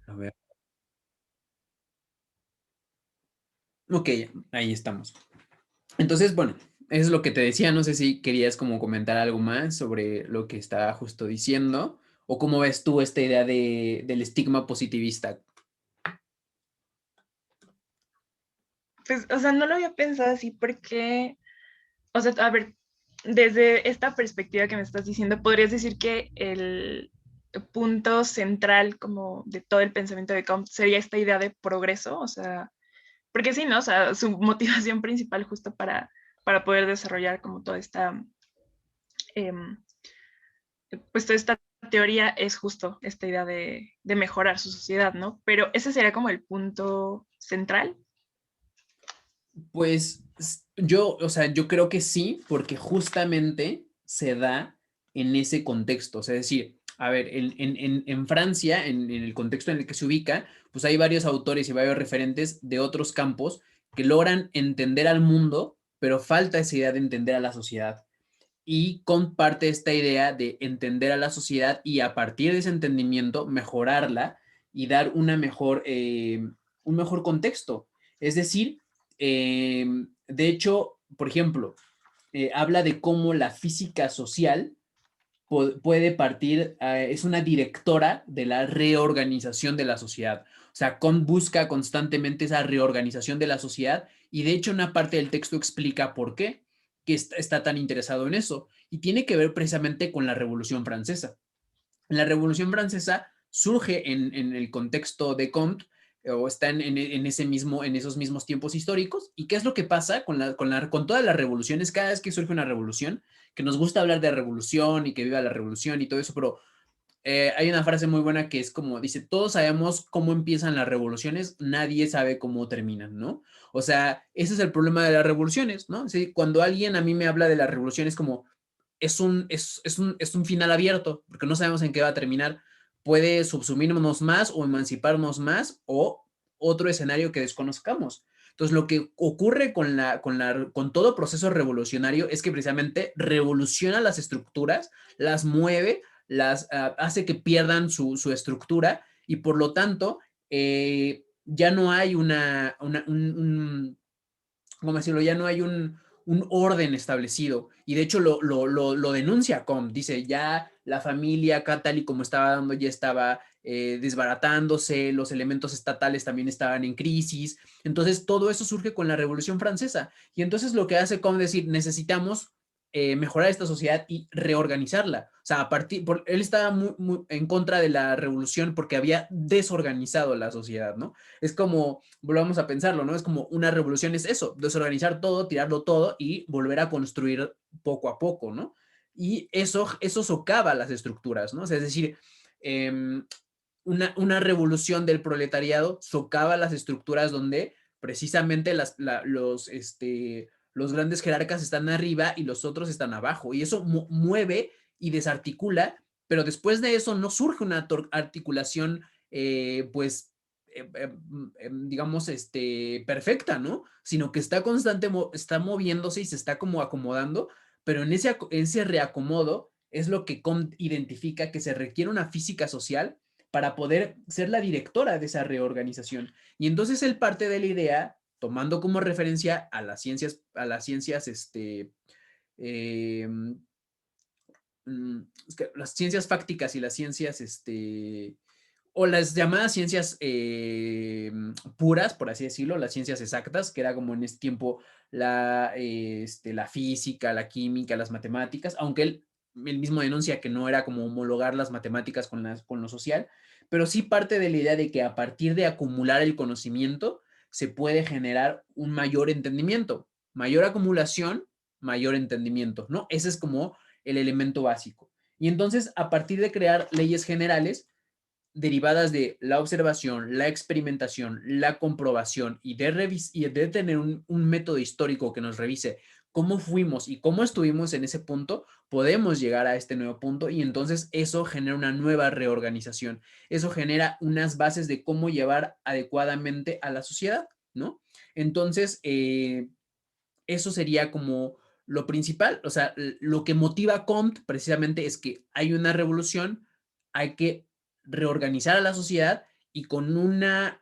A ver. Ok, ahí estamos. Entonces, bueno, eso es lo que te decía. No sé si querías como comentar algo más sobre lo que estaba justo diciendo o cómo ves tú esta idea del estigma positivista. Pues, o sea, no lo había pensado así porque, o sea, a ver, desde esta perspectiva que me estás diciendo, podrías decir que el punto central como de todo el pensamiento de Comte sería esta idea de progreso, o sea, porque sí, ¿no? O sea, su motivación principal justo para poder desarrollar como toda esta, em, pues toda esta teoría es justo esta idea de mejorar su sociedad, ¿no? Pero ese sería como el punto central. Pues yo, o sea, yo creo que sí, porque justamente se da en ese contexto. O sea, es decir, a ver, en Francia, en el contexto en el que se ubica, pues hay varios autores y varios referentes de otros campos que logran entender al mundo, pero falta esa idea de entender a la sociedad. Y comparte esta idea de entender a la sociedad y a partir de ese entendimiento mejorarla y dar un mejor contexto. Es decir, de hecho, por ejemplo, habla de cómo la física social puede partir, es una directora de la reorganización de la sociedad. O sea, busca constantemente esa reorganización de la sociedad y de hecho una parte del texto explica por qué que está tan interesado en eso y tiene que ver precisamente con la Revolución Francesa. La Revolución Francesa surge en el contexto de Comte o está en esos mismos tiempos históricos. ¿Y qué es lo que pasa con todas las revoluciones? Cada vez que surge una revolución, que nos gusta hablar de revolución y que viva la revolución y todo eso, pero hay una frase muy buena que es como, dice, todos sabemos cómo empiezan las revoluciones, nadie sabe cómo terminan, ¿no? O sea, ese es el problema de las revoluciones, ¿no? Sí, cuando alguien a mí me habla de la revolución es como, es un final abierto, porque no sabemos en qué va a terminar. Puede subsumirnos más o emanciparnos más o otro escenario que desconozcamos. Entonces, lo que ocurre con todo proceso revolucionario es que precisamente revoluciona las estructuras, las mueve, hace que pierdan su estructura y por lo tanto ya no hay ¿cómo decirlo? Ya no hay un orden establecido. Y de hecho lo denuncia Com. Dice, ya la familia acá tal y como estaba dando ya estaba desbaratándose, los elementos estatales también estaban en crisis. Entonces todo eso surge con la Revolución Francesa. Y entonces lo que hace Com es decir, necesitamos mejorar esta sociedad y reorganizarla. O sea, él estaba muy en contra de la revolución porque había desorganizado la sociedad, ¿no? Es como, volvamos a pensarlo, ¿no? Es como una revolución es eso, desorganizar todo, tirarlo todo y volver a construir poco a poco, ¿no? Y eso socava las estructuras, ¿no? O sea, es decir, una revolución del proletariado socava las estructuras donde precisamente los grandes jerarcas están arriba y los otros están abajo. Y eso mueve y desarticula, pero después de eso no surge una articulación, pues, digamos, perfecta, ¿no? Sino que está moviéndose y se está como acomodando, pero en ese reacomodo es lo que identifica que se requiere una física social para poder ser la directora de esa reorganización. Y entonces él parte de la idea, tomando como referencia eh, es que las ciencias fácticas y las ciencias, o las llamadas ciencias puras, por así decirlo, las ciencias exactas, que era como en este tiempo la física, la química, las matemáticas, aunque él mismo denuncia que no era como homologar las matemáticas con lo social, pero sí parte de la idea de que a partir de acumular el conocimiento se puede generar un mayor entendimiento, mayor acumulación, mayor entendimiento, ¿no? Ese es como el elemento básico. Y entonces, a partir de crear leyes generales derivadas de la observación, la experimentación, la comprobación y de tener un método histórico que nos revise cómo fuimos y cómo estuvimos en ese punto, podemos llegar a este nuevo punto y entonces eso genera una nueva reorganización. Eso genera unas bases de cómo llevar adecuadamente a la sociedad, ¿no? Entonces, eso sería como lo principal, o sea, lo que motiva a Comte precisamente es que hay una revolución, hay que reorganizar a la sociedad y con una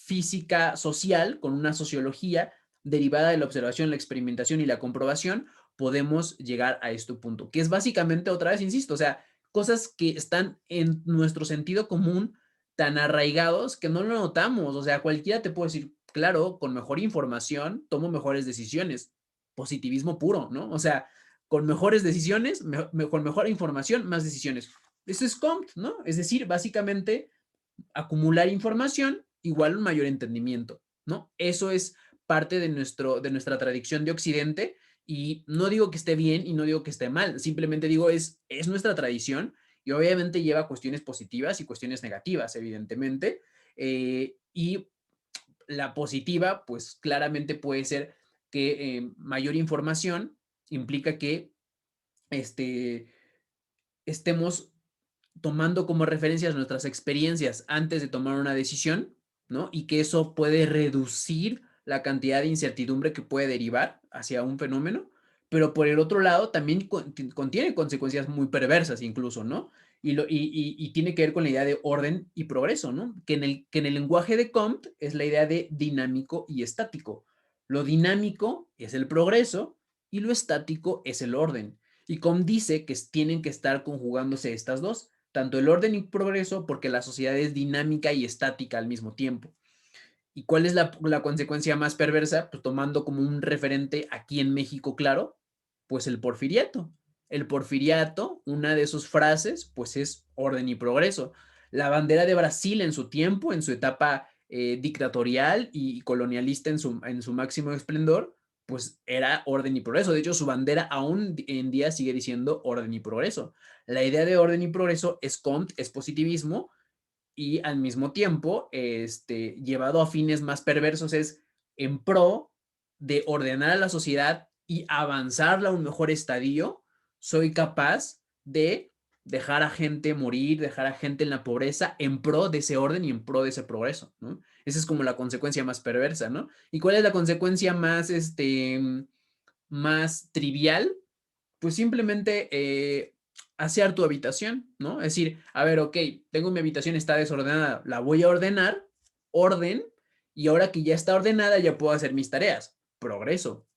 física social, con una sociología derivada de la observación, la experimentación y la comprobación, podemos llegar a este punto, que es básicamente, otra vez, insisto, o sea, cosas que están en nuestro sentido común tan arraigados que no lo notamos. O sea, cualquiera te puede decir, claro, con mejor información tomo mejores decisiones. Positivismo puro, ¿no? O sea, con mejores decisiones, con mejor información, más decisiones. Eso es COMT, ¿no? Es decir, básicamente acumular información igual un mayor entendimiento, ¿no? Eso es parte de nuestra tradición de Occidente y no digo que esté bien y no digo que esté mal, simplemente digo es nuestra tradición y obviamente lleva cuestiones positivas y cuestiones negativas, evidentemente. Y la positiva, pues claramente puede ser que mayor información implica que este, estemos tomando como referencias nuestras experiencias antes de tomar una decisión, ¿no? Y que eso puede reducir la cantidad de incertidumbre que puede derivar hacia un fenómeno, pero por el otro lado también contiene consecuencias muy perversas incluso, ¿no? Y tiene que ver con la idea de orden y progreso, ¿no? Que en el lenguaje de Comte es la idea de dinámico y estático. Lo dinámico es el progreso y lo estático es el orden. Y Comte dice que tienen que estar conjugándose estas dos, tanto el orden y progreso, porque la sociedad es dinámica y estática al mismo tiempo. ¿Y cuál es la consecuencia más perversa? Pues tomando como un referente aquí en México, claro, pues el porfiriato. El porfiriato, una de sus frases, pues es orden y progreso. La bandera de Brasil en su tiempo, en su etapa dictatorial y colonialista en su máximo esplendor, pues era orden y progreso. De hecho, su bandera aún en día sigue diciendo orden y progreso. La idea de orden y progreso es Comte, es positivismo, y al mismo tiempo, llevado a fines más perversos, es en pro de ordenar a la sociedad y avanzarla a un mejor estadio, soy capaz de dejar a gente morir, dejar a gente en la pobreza en pro de ese orden y en pro de ese progreso, ¿no? Esa es como la consecuencia más perversa, ¿no? ¿Y cuál es la consecuencia más trivial? Pues simplemente asear tu habitación, ¿no? Es decir, a ver, ok, tengo mi habitación, está desordenada, la voy a ordenar, orden, y ahora que ya está ordenada ya puedo hacer mis tareas, progreso,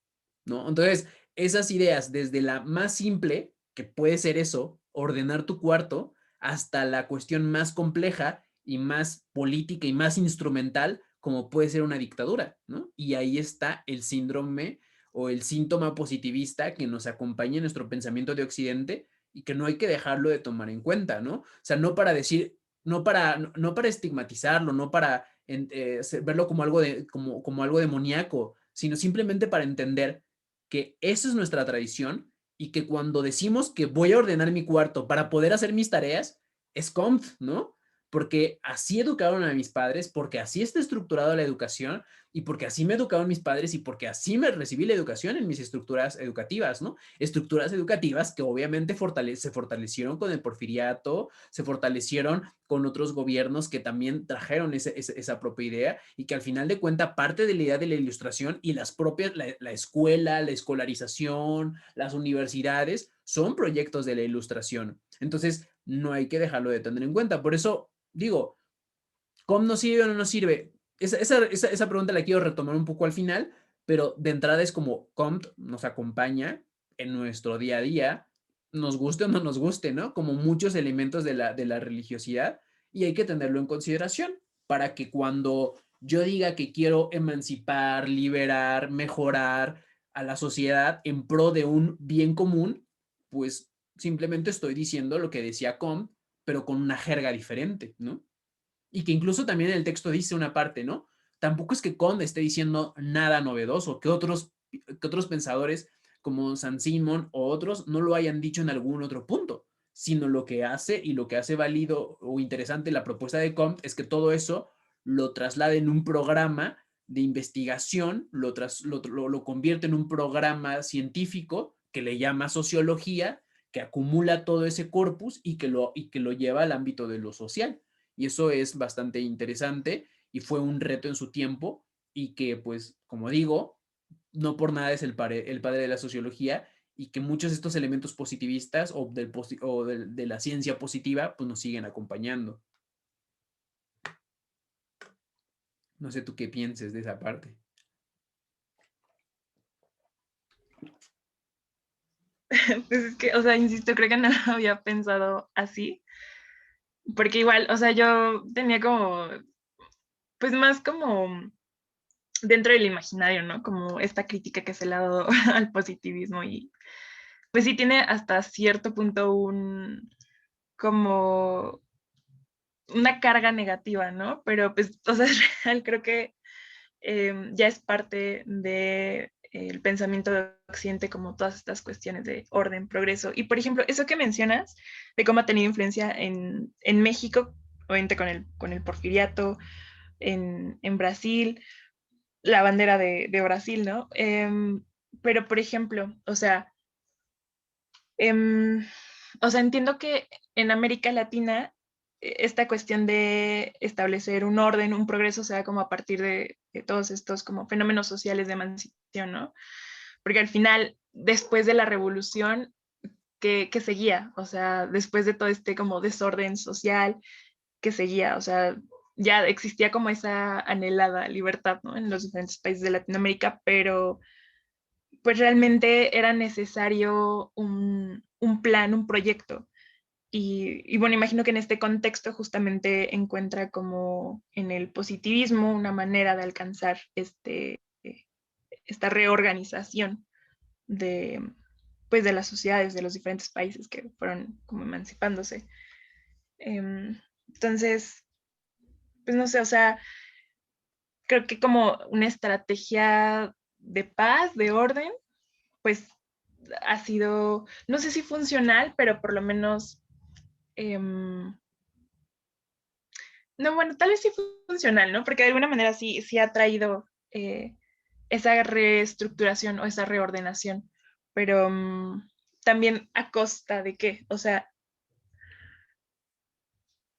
¿no? Entonces, esas ideas, desde la más simple, que puede ser eso, ordenar tu cuarto, hasta la cuestión más compleja y más política y más instrumental, como puede ser una dictadura, ¿no? Y ahí está el síndrome o el síntoma positivista que nos acompaña en nuestro pensamiento de Occidente y que no hay que dejarlo de tomar en cuenta, ¿no? O sea, no para decir, no para estigmatizarlo, no para verlo como algo demoníaco, sino simplemente para entender que esa es nuestra tradición y que cuando decimos que voy a ordenar mi cuarto para poder hacer mis tareas, es conf, ¿no? Porque así educaron a mis padres, porque así está estructurada la educación y porque así me educaron mis padres y porque así me recibí la educación en mis estructuras educativas, ¿no? Estructuras educativas que obviamente se fortalecieron con el porfiriato, se fortalecieron con otros gobiernos que también trajeron esa propia idea y que al final de cuentas parte de la idea de la ilustración y las propias, la escuela, la escolarización, las universidades son proyectos de la ilustración. Entonces, no hay que dejarlo de tener en cuenta. Por eso digo, ¿cómo nos sirve o no nos sirve? Esa pregunta la quiero retomar un poco al final, pero de entrada es como COMT nos acompaña en nuestro día a día, nos guste o no nos guste, ¿no? Como muchos elementos de la religiosidad y hay que tenerlo en consideración para que cuando yo diga que quiero emancipar, liberar, mejorar a la sociedad en pro de un bien común, pues simplemente estoy diciendo lo que decía COMT, pero con una jerga diferente, ¿no? Y que incluso también el texto dice una parte, ¿no? Tampoco es que Conde esté diciendo nada novedoso, que otros pensadores como San Simón o otros no lo hayan dicho en algún otro punto, sino lo que hace y lo que hace válido o interesante la propuesta de Comte es que todo eso lo traslade en un programa de investigación, lo convierte en un programa científico que le llama sociología, que acumula todo ese corpus y que lo lleva al ámbito de lo social. Y eso es bastante interesante y fue un reto en su tiempo y que, pues, como digo, no por nada es el padre de la sociología y que muchos de estos elementos positivistas o de la ciencia positiva, pues nos siguen acompañando. No sé tú qué pienses de esa parte. Pues es que, o sea, insisto, creo que no lo había pensado así, porque igual, o sea, yo tenía como, pues más como dentro del imaginario, ¿no? Como esta crítica que se le ha dado al positivismo y pues sí tiene hasta cierto punto como una carga negativa, ¿no? Pero pues, o sea, es real, creo que ya es parte de el pensamiento de Occidente como todas estas cuestiones de orden, progreso. Y por ejemplo, eso que mencionas de cómo ha tenido influencia en México, obviamente con el porfiriato, en Brasil, la bandera de Brasil, ¿no? Pero por ejemplo, em, o sea, entiendo que en América Latina esta cuestión de establecer un orden, un progreso, se da como a partir de todos estos como fenómenos sociales de emancipación, ¿no? Porque al final, después de la revolución, ¿qué seguía? O sea, después de todo este como desorden social, ¿qué seguía? O sea, ya existía como esa anhelada libertad, ¿no? En los diferentes países de Latinoamérica, pero pues realmente era necesario un plan, un proyecto. Y bueno, imagino que en este contexto justamente encuentra como en el positivismo una manera de alcanzar esta reorganización de, pues, de las sociedades de los diferentes países que fueron como emancipándose. Entonces, pues no sé, o sea, creo que como una estrategia de paz, de orden, pues ha sido, no sé si funcional, pero por lo menos, no, bueno, tal vez sí funcional, ¿no? Porque de alguna manera sí ha traído esa reestructuración o esa reordenación, pero también a costa de qué, o sea,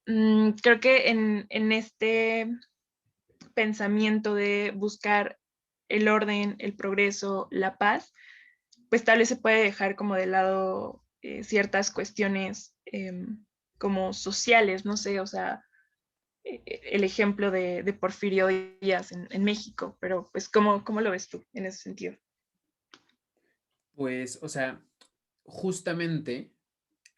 creo que en este pensamiento de buscar el orden, el progreso, la paz, pues tal vez se puede dejar como de lado ciertas cuestiones como sociales, no sé, o sea, el ejemplo de Porfirio Díaz en México, pero pues ¿cómo lo ves tú en ese sentido? Pues, o sea, justamente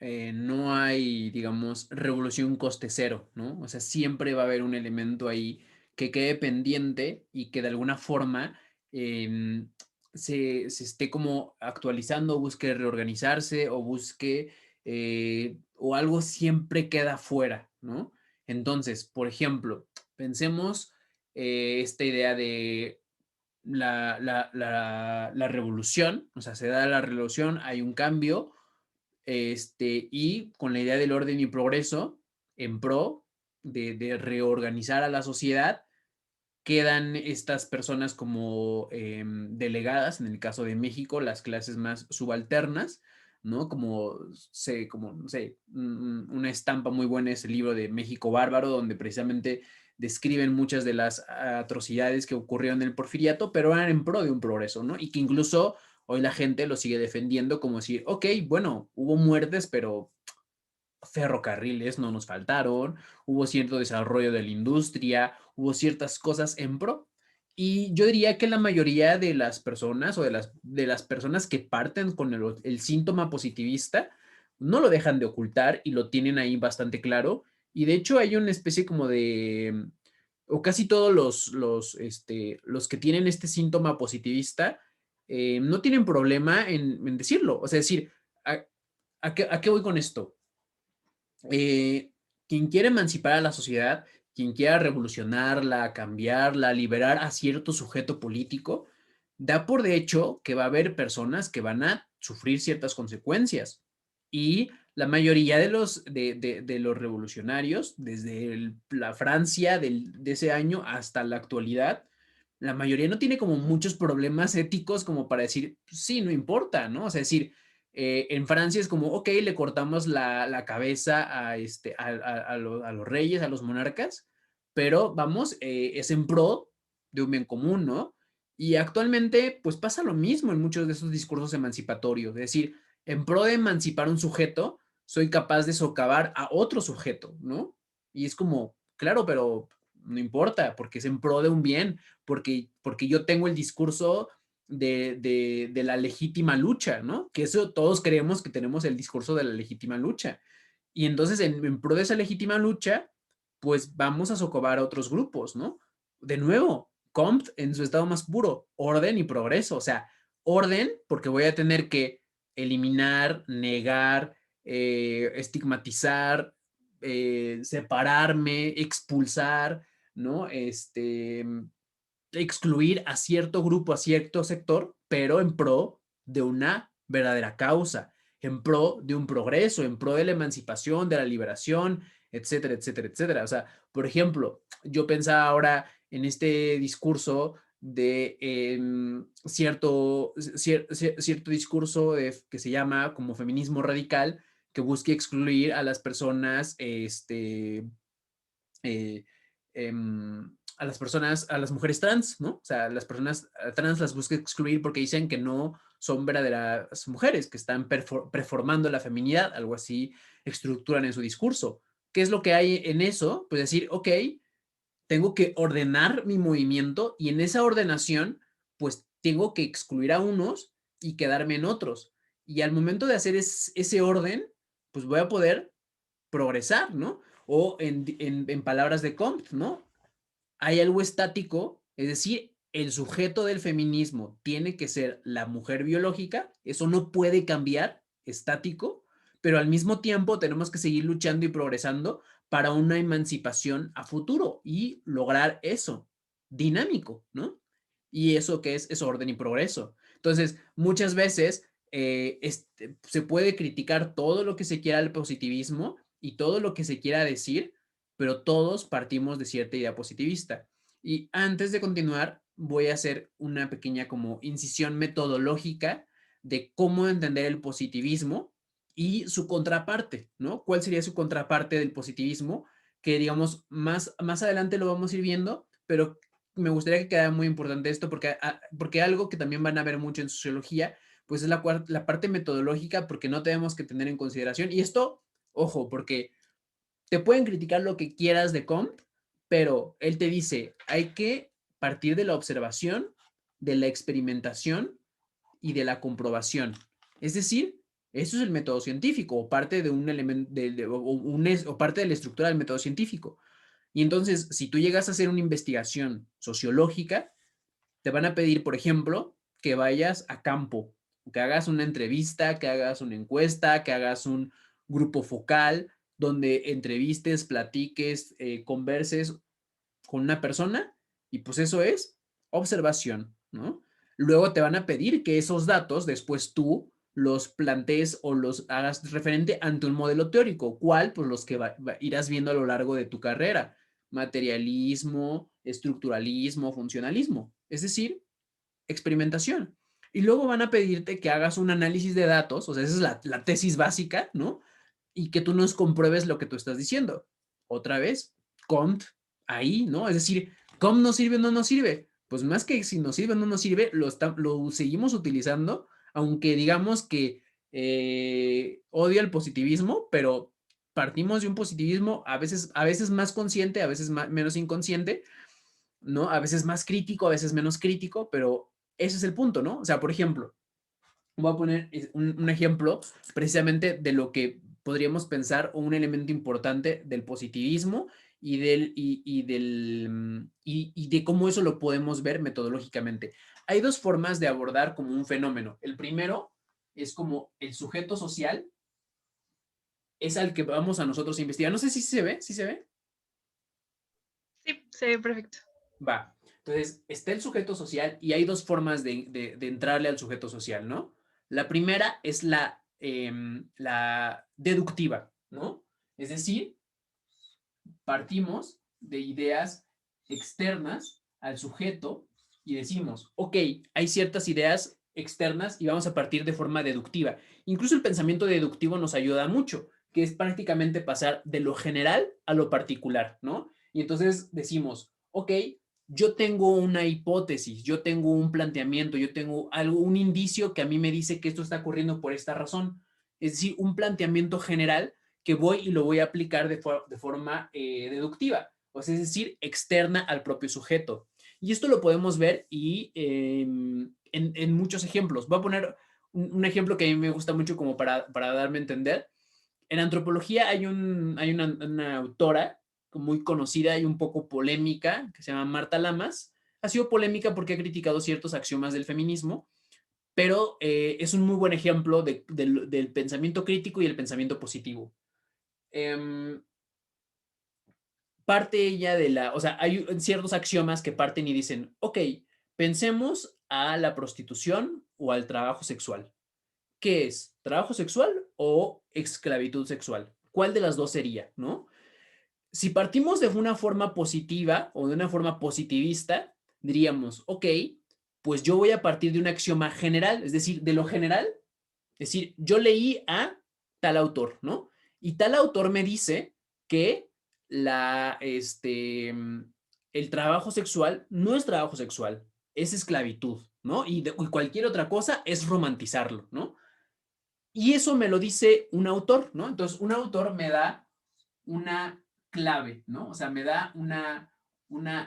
no hay, digamos, revolución coste cero, ¿no? O sea, siempre va a haber un elemento ahí que quede pendiente y que de alguna forma se esté como actualizando, busque reorganizarse o busque, o algo siempre queda fuera, ¿no? Entonces, por ejemplo, pensemos esta idea de la revolución, o sea, se da la revolución, hay un cambio, y con la idea del orden y progreso en pro de reorganizar a la sociedad, quedan estas personas como delegadas, en el caso de México, las clases más subalternas, ¿no? Como, no sé, una estampa muy buena es el libro de México Bárbaro, donde precisamente describen muchas de las atrocidades que ocurrieron en el porfiriato, pero eran en pro de un progreso, ¿no? Y que incluso hoy la gente lo sigue defendiendo como decir, ok, bueno, hubo muertes, pero ferrocarriles no nos faltaron, hubo cierto desarrollo de la industria, hubo ciertas cosas en pro. Y yo diría que la mayoría de las personas o de las personas que parten con el síntoma positivista no lo dejan de ocultar y lo tienen ahí bastante claro. Y de hecho hay una especie como de, o casi todos los que tienen este síntoma positivista no tienen problema en decirlo. O sea, decir, ¿a qué voy con esto? eh, quien quiere emancipar a la sociedad, quien quiera revolucionarla, cambiarla, liberar a cierto sujeto político, da por de hecho que va a haber personas que van a sufrir ciertas consecuencias. Y la mayoría de los revolucionarios, desde la Francia de ese año hasta la actualidad, la mayoría no tiene como muchos problemas éticos como para decir, sí, no importa, ¿no? O sea, decir, en Francia es como, ok, le cortamos la cabeza a los reyes, a los monarcas, pero vamos, es en pro de un bien común, ¿no? Y actualmente, pues pasa lo mismo en muchos de esos discursos emancipatorios, es decir, en pro de emancipar un sujeto, soy capaz de socavar a otro sujeto, ¿no? Y es como, claro, pero no importa, porque es en pro de un bien, porque yo tengo el discurso de la legítima lucha, ¿no? Que eso todos creemos que tenemos el discurso de la legítima lucha. Y entonces en pro de esa legítima lucha, pues vamos a socavar a otros grupos, ¿no? De nuevo, Comte en su estado más puro, orden y progreso, o sea, orden porque voy a tener que eliminar, negar, estigmatizar, separarme, expulsar, ¿no? Excluir a cierto grupo, a cierto sector, pero en pro de una verdadera causa, en pro de un progreso, en pro de la emancipación, de la liberación, etcétera, etcétera, etcétera. O sea, por ejemplo, yo pensaba ahora en este discurso de cierto discurso que se llama como feminismo radical, que busque excluir a las personas, eh, a las personas, a las mujeres trans, ¿no? O sea, las personas trans las busca excluir porque dicen que no son verdaderas mujeres, que están preformando la feminidad, algo así estructuran en su discurso. ¿Qué es lo que hay en eso? Pues decir, ok, tengo que ordenar mi movimiento y en esa ordenación, pues tengo que excluir a unos y quedarme en otros. Y al momento de hacer ese orden, pues voy a poder progresar, ¿no? O en palabras de Comte, ¿no? Hay algo estático, es decir, el sujeto del feminismo tiene que ser la mujer biológica, eso no puede cambiar, estático, pero al mismo tiempo tenemos que seguir luchando y progresando para una emancipación a futuro y lograr eso, dinámico, ¿no? Y eso que es orden y progreso. Entonces, muchas veces se puede criticar todo lo que se quiera al positivismo y todo lo que se quiera decir, pero todos partimos de cierta idea positivista. Y antes de continuar, voy a hacer una pequeña como incisión metodológica de cómo entender el positivismo y su contraparte, ¿no? ¿Cuál sería su contraparte del positivismo? Que digamos, más adelante lo vamos a ir viendo, pero me gustaría que quedara muy importante esto porque algo que también van a ver mucho en sociología, pues es la parte metodológica, porque no tenemos que tener en consideración, y esto, ojo, porque te pueden criticar lo que quieras de Comte, pero él te dice, hay que partir de la observación, de la experimentación y de la comprobación. Es decir, eso es el método científico o parte de un elemento o parte de la estructura del método científico. Y entonces, si tú llegas a hacer una investigación sociológica, te van a pedir, por ejemplo, que vayas a campo, que hagas una entrevista, que hagas una encuesta, que hagas un grupo focal, donde entrevistes, platiques, converses con una persona, y pues eso es observación, ¿no? Luego te van a pedir que esos datos después tú los plantees o los hagas referente ante un modelo teórico, ¿cuál? Pues los que irás viendo a lo largo de tu carrera, materialismo, estructuralismo, funcionalismo, es decir, experimentación. Y luego van a pedirte que hagas un análisis de datos, o sea, esa es la tesis básica, ¿no? Y que tú nos compruebes lo que tú estás diciendo. Otra vez, Comte, ahí, ¿no? Es decir, ¿cómo nos sirve o no nos sirve? Pues más que si nos sirve o no nos sirve, lo seguimos utilizando, aunque digamos que odio el positivismo, pero partimos de un positivismo a veces más consciente, a veces menos inconsciente, ¿no? A veces más crítico, a veces menos crítico, pero ese es el punto, ¿no? O sea, por ejemplo, voy a poner un ejemplo precisamente de lo que podríamos pensar un elemento importante del positivismo y de cómo eso lo podemos ver metodológicamente. Hay dos formas de abordar como un fenómeno. El primero es como el sujeto social, es al que vamos a nosotros a investigar. No sé si se ve, ¿sí se ve? Sí, se ve perfecto. Va. Entonces, está el sujeto social y hay dos formas de entrarle al sujeto social, ¿no? La primera es la deductiva, ¿no? Es decir, partimos de ideas externas al sujeto y decimos, ok, hay ciertas ideas externas y vamos a partir de forma deductiva. Incluso el pensamiento deductivo nos ayuda mucho, que es prácticamente pasar de lo general a lo particular, ¿no? Y entonces decimos, ok, yo tengo una hipótesis, yo tengo un planteamiento, yo tengo algo, un indicio que a mí me dice que esto está ocurriendo por esta razón. Es decir, un planteamiento general que voy y lo voy a aplicar de forma deductiva. pues es decir, externa al propio sujeto. Y esto lo podemos ver y en muchos ejemplos. Voy a poner un ejemplo que a mí me gusta mucho como para darme a entender. En antropología hay una autora muy conocida y un poco polémica que se llama Marta Lamas. Ha sido polémica porque ha criticado ciertos axiomas del feminismo, pero es un muy buen ejemplo del pensamiento crítico y el pensamiento positivo. Eh, Parte ella o sea, hay ciertos axiomas que parten y dicen, ok, pensemos a la prostitución o al trabajo sexual. ¿Qué es? ¿Trabajo sexual o esclavitud sexual? ¿Cuál de las dos sería, no? Si partimos de una forma positiva o de una forma positivista, diríamos, ok, pues yo voy a partir de un axioma general, es decir, de lo general, es decir, yo leí a tal autor, ¿no? Y tal autor me dice que el trabajo sexual no es trabajo sexual, es esclavitud, ¿no? Y cualquier otra cosa es romantizarlo, ¿no? Y eso me lo dice un autor, ¿no? Entonces, un autor me da una clave, ¿no? O sea, me da una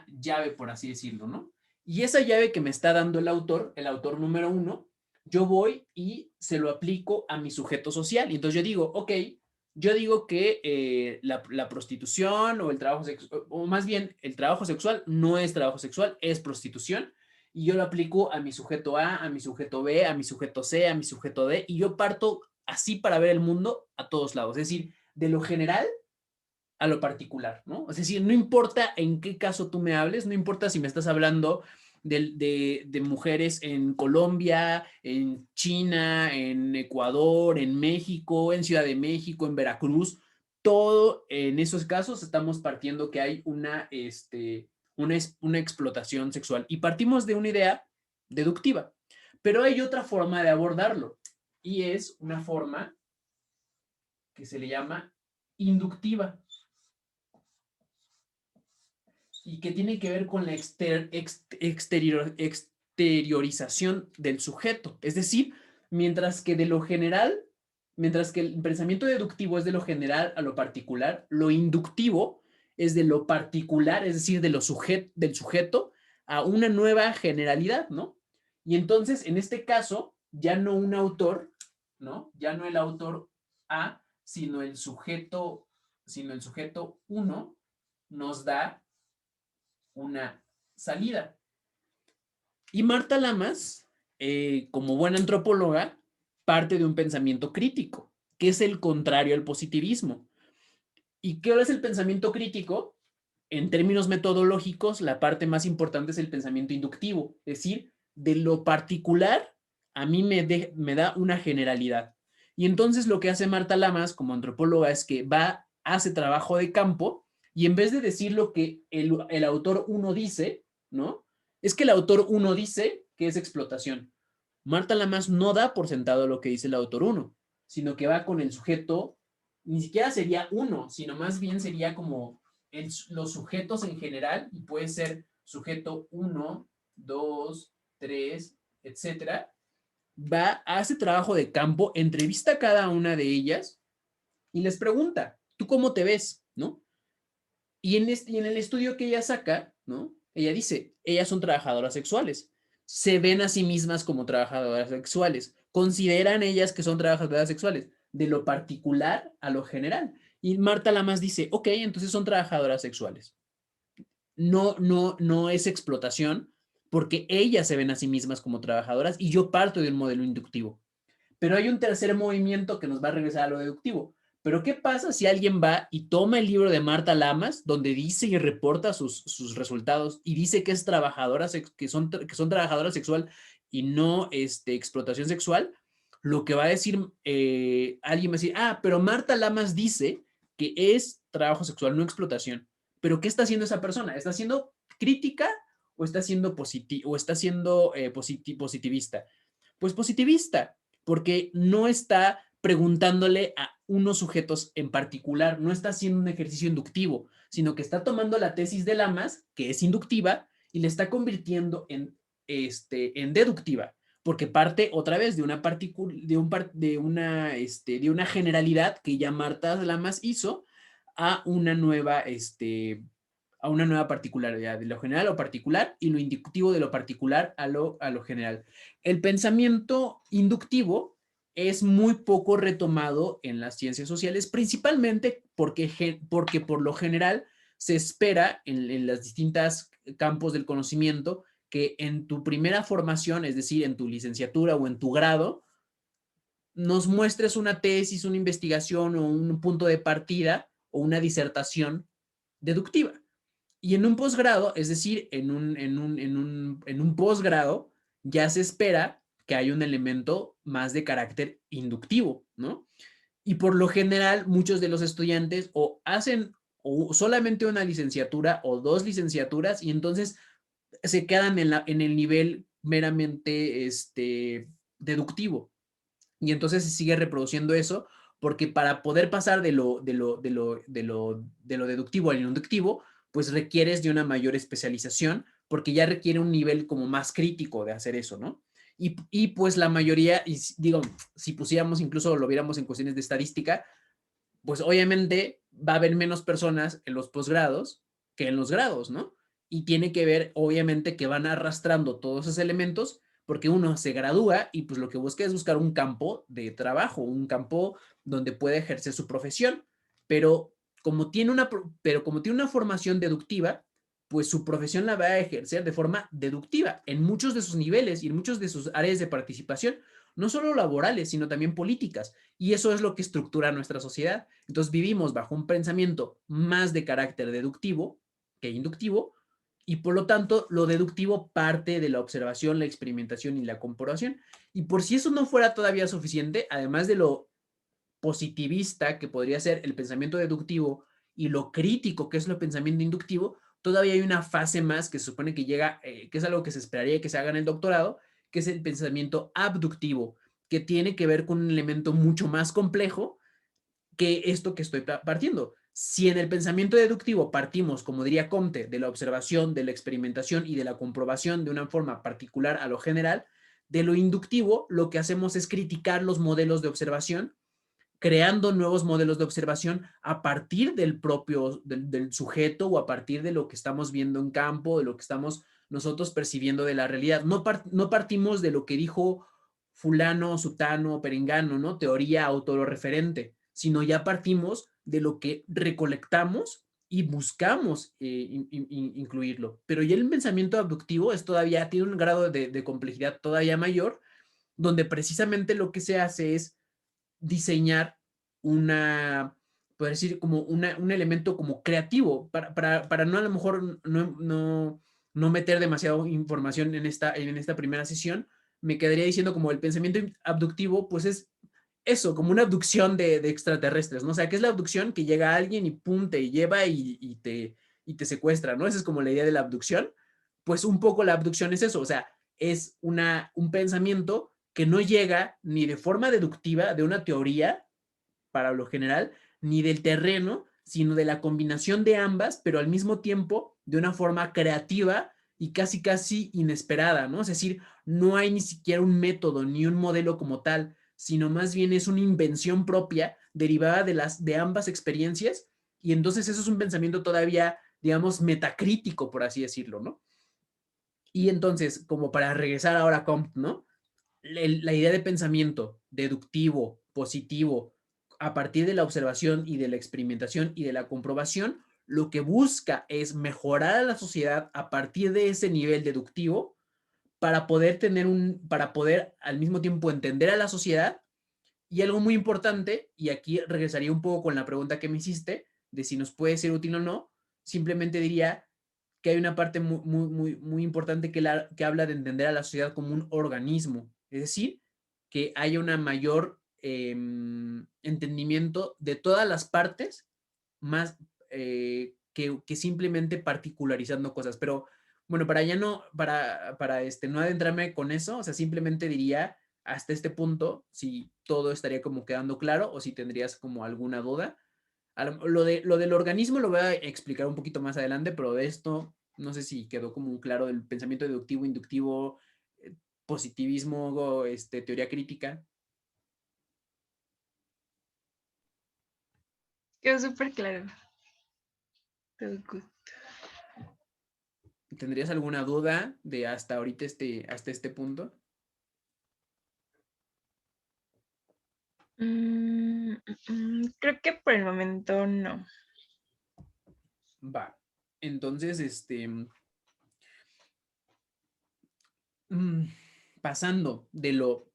llave, por así decirlo, ¿no? Y esa llave que me está dando el autor número uno, yo voy y se lo aplico a mi sujeto social. Y entonces yo digo, ok, yo digo que la prostitución o el trabajo sexual, o más bien el trabajo sexual no es trabajo sexual, es prostitución. Y yo lo aplico a mi sujeto A, a mi sujeto B, a mi sujeto C, a mi sujeto D, y yo parto así para ver el mundo a todos lados. Es decir, de lo general a lo particular, ¿no? Es decir, no importa en qué caso tú me hables, no importa si me estás hablando de mujeres en Colombia, en China, en Ecuador, en México, en Ciudad de México, en Veracruz, todo en esos casos estamos partiendo que hay una explotación sexual y partimos de una idea deductiva, pero hay otra forma de abordarlo y es una forma que se le llama inductiva y que tiene que ver con la exteriorización del sujeto. Es decir, mientras que de lo general, mientras que el pensamiento deductivo es de lo general a lo particular, lo inductivo es de lo particular, es decir, del sujeto a una nueva generalidad, ¿no? Y entonces, en este caso, ya no un autor, ¿no? Ya no el autor A, sino el sujeto uno nos da una salida. Y Marta Lamas, como buena antropóloga, parte de un pensamiento crítico, que es el contrario al positivismo. ¿Y qué es el pensamiento crítico? En términos metodológicos, la parte más importante es el pensamiento inductivo, es decir, de lo particular a mí me da una generalidad. Y entonces lo que hace Marta Lamas como antropóloga es que hace trabajo de campo y en vez de decir lo que el autor uno dice, ¿no? Es que el autor uno dice que es explotación. Marta Lamas no da por sentado lo que dice el autor uno, sino que va con el sujeto, ni siquiera sería uno, sino más bien sería como los sujetos en general, y puede ser sujeto uno, 2, 3, etcétera, hace trabajo de campo, entrevista a cada una de ellas y les pregunta, ¿tú cómo te ves? ¿No? Y en el estudio que ella saca, ¿no? Ella dice, ellas son trabajadoras sexuales, se ven a sí mismas como trabajadoras sexuales, consideran ellas que son trabajadoras sexuales, de lo particular a lo general. Y Marta Lamas dice, ok, entonces son trabajadoras sexuales. No es explotación porque ellas se ven a sí mismas como trabajadoras y yo parto de un modelo inductivo. Pero hay un tercer movimiento que nos va a regresar a lo deductivo. Pero ¿qué pasa si alguien va y toma el libro de Marta Lamas, donde dice y reporta sus resultados y dice que es trabajadora, que son trabajadora sexual y no explotación sexual? Lo que va a decir, alguien va a decir, pero Marta Lamas dice que es trabajo sexual, no explotación. Pero ¿qué está haciendo esa persona? ¿Está haciendo crítica o está siendo, positivista? Pues positivista, porque no está preguntándole a unos sujetos en particular, no está haciendo un ejercicio inductivo, sino que está tomando la tesis de Lamas, que es inductiva, y le está convirtiendo en deductiva, porque parte otra vez de una generalidad que ya Marta Lamas hizo a una nueva, a una nueva particularidad, de lo general a lo particular y lo inductivo de lo particular a lo general. El pensamiento inductivo es muy poco retomado en las ciencias sociales, principalmente porque por lo general se espera en las distintas campos del conocimiento que en tu primera formación, es decir, en tu licenciatura o en tu grado, nos muestres una tesis, una investigación o un punto de partida o una disertación deductiva. Y en un posgrado, es decir, en un posgrado, ya se espera que haya un elemento más de carácter inductivo, ¿no? Y por lo general, muchos de los estudiantes o hacen o solamente una licenciatura o dos licenciaturas y entonces se quedan en el nivel meramente deductivo. Y entonces se sigue reproduciendo eso, porque para poder pasar de lo deductivo al inductivo, pues requieres de una mayor especialización, porque ya requiere un nivel como más crítico de hacer eso, ¿no? Y pues la mayoría, y digo, si pusiéramos incluso lo viéramos en cuestiones de estadística, pues obviamente va a haber menos personas en los posgrados que en los grados, ¿no? Y tiene que ver, obviamente, que van arrastrando todos esos elementos porque uno se gradúa y pues lo que busca es buscar un campo de trabajo, un campo donde puede ejercer su profesión, pero pero como tiene una formación deductiva, pues su profesión la va a ejercer de forma deductiva en muchos de sus niveles y en muchos de sus áreas de participación, no solo laborales, sino también políticas. Y eso es lo que estructura nuestra sociedad. Entonces vivimos bajo un pensamiento más de carácter deductivo que inductivo, y por lo tanto lo deductivo parte de la observación, la experimentación y la comprobación. Y por si eso no fuera todavía suficiente, además de lo positivista que podría ser el pensamiento deductivo y lo crítico que es el pensamiento inductivo, todavía hay una fase más que se supone que llega, que es algo que se esperaría que se haga en el doctorado, que es el pensamiento abductivo, que tiene que ver con un elemento mucho más complejo que esto que estoy partiendo. Si en el pensamiento deductivo partimos, como diría Comte, de la observación, de la experimentación y de la comprobación de una forma particular a lo general, de lo inductivo lo que hacemos es criticar los modelos de observación, creando nuevos modelos de observación a partir del sujeto o a partir de lo que estamos viendo en campo, de lo que estamos nosotros percibiendo de la realidad. No partimos de lo que dijo fulano, sutano, perengano, ¿no? Teoría autorreferente, sino ya partimos de lo que recolectamos y buscamos incluirlo. Pero ya el pensamiento abductivo tiene un grado de complejidad todavía mayor, donde precisamente lo que se hace es diseñar poder decir, como un elemento como creativo, para no a lo mejor no meter demasiada información en esta primera sesión, me quedaría diciendo como el pensamiento abductivo, pues es eso, como una abducción de extraterrestres, ¿no? O sea, que es la abducción que llega a alguien y pum, te lleva y te secuestra, ¿no? Esa es como la idea de la abducción. Pues un poco la abducción es eso, o sea, es un pensamiento que no llega ni de forma deductiva de una teoría, para lo general, ni del terreno, sino de la combinación de ambas, pero al mismo tiempo de una forma creativa y casi casi inesperada, ¿no? Es decir, no hay ni siquiera un método ni un modelo como tal, sino más bien es una invención propia derivada de ambas experiencias, y entonces eso es un pensamiento todavía, digamos, metacrítico, por así decirlo, ¿no? Y entonces, como para regresar ahora a Comte, ¿no? La idea de pensamiento deductivo, positivo, a partir de la observación y de la experimentación y de la comprobación, lo que busca es mejorar a la sociedad a partir de ese nivel deductivo para poder al mismo tiempo entender a la sociedad. Y algo muy importante, y aquí regresaría un poco con la pregunta que me hiciste, de si nos puede ser útil o no, simplemente diría que hay una parte muy importante que habla de entender a la sociedad como un organismo, es decir, que haya una mayor entendimiento de todas las partes, más que simplemente particularizando cosas. Pero bueno, para ya no, para no adentrarme con eso, o sea, simplemente diría hasta este punto si todo estaría como quedando claro o si tendrías como alguna duda. Lo del organismo lo voy a explicar un poquito más adelante, pero de esto no sé si quedó como un claro del pensamiento deductivo, inductivo, positivismo, teoría crítica. Quedó súper claro. Todo good. ¿Tendrías alguna duda de hasta ahorita hasta este punto? Creo que por el momento no. Va. Entonces, pasando de lo...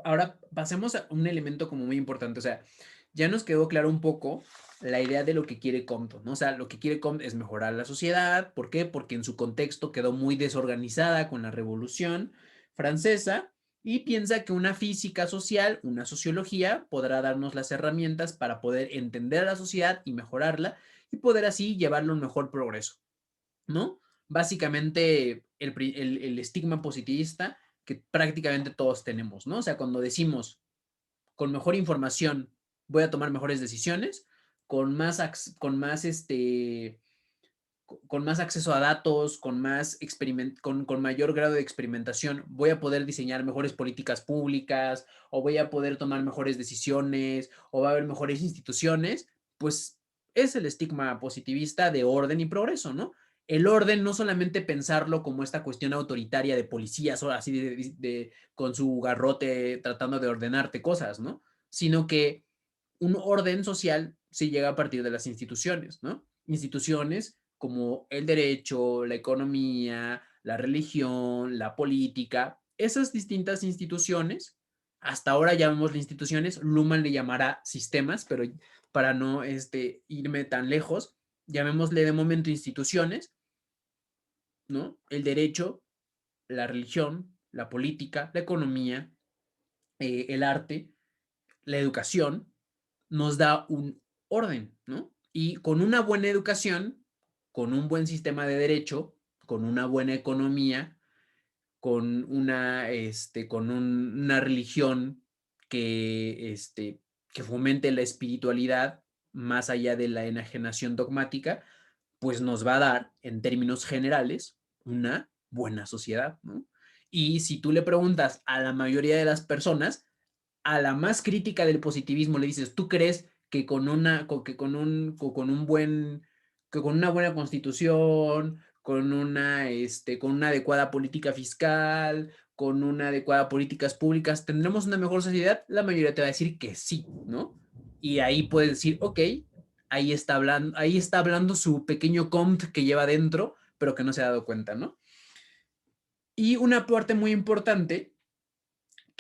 Ahora pasemos a un elemento como muy importante. O sea, ya nos quedó claro un poco la idea de lo que quiere Compton, ¿no? O sea, lo que quiere Comte es mejorar la sociedad. ¿Por qué? Porque en su contexto quedó muy desorganizada con la Revolución Francesa y piensa que una física social, una sociología, podrá darnos las herramientas para poder entender a la sociedad y mejorarla y poder así llevarlo a un mejor progreso, ¿no? Básicamente el estigma positivista que prácticamente todos tenemos, ¿no? O sea, cuando decimos con mejor información voy a tomar mejores decisiones, con más acceso a datos, con mayor grado de experimentación, voy a poder diseñar mejores políticas públicas o voy a poder tomar mejores decisiones o va a haber mejores instituciones, pues es el estigma positivista de orden y progreso, ¿no? El orden no solamente pensarlo como esta cuestión autoritaria de policías o así con su garrote tratando de ordenarte cosas, ¿no? Sino que un orden social se llega a partir de las instituciones, ¿no? Instituciones como el derecho, la economía, la religión, la política, esas distintas instituciones, hasta ahora llamémosle instituciones, Luhmann le llamará sistemas, pero para no irme tan lejos, llamémosle de momento instituciones, ¿no? El derecho, la religión, la política, la economía, el arte, la educación, nos da un orden, ¿no? Y con una buena educación, con un buen sistema de derecho, con una buena economía, con una religión que fomente la espiritualidad más allá de la enajenación dogmática, pues nos va a dar, en términos generales, una buena sociedad, ¿no? Y si tú le preguntas a la mayoría de las personas, a la más crítica del positivismo le dices, ¿tú crees que que con una buena constitución, con una adecuada política fiscal, con una adecuada políticas públicas, tendremos una mejor sociedad? La mayoría te va a decir que sí, ¿no? Y ahí puedes decir, ok, ahí está hablando su pequeño Comte que lleva dentro, pero que no se ha dado cuenta, ¿no? Y una parte muy importante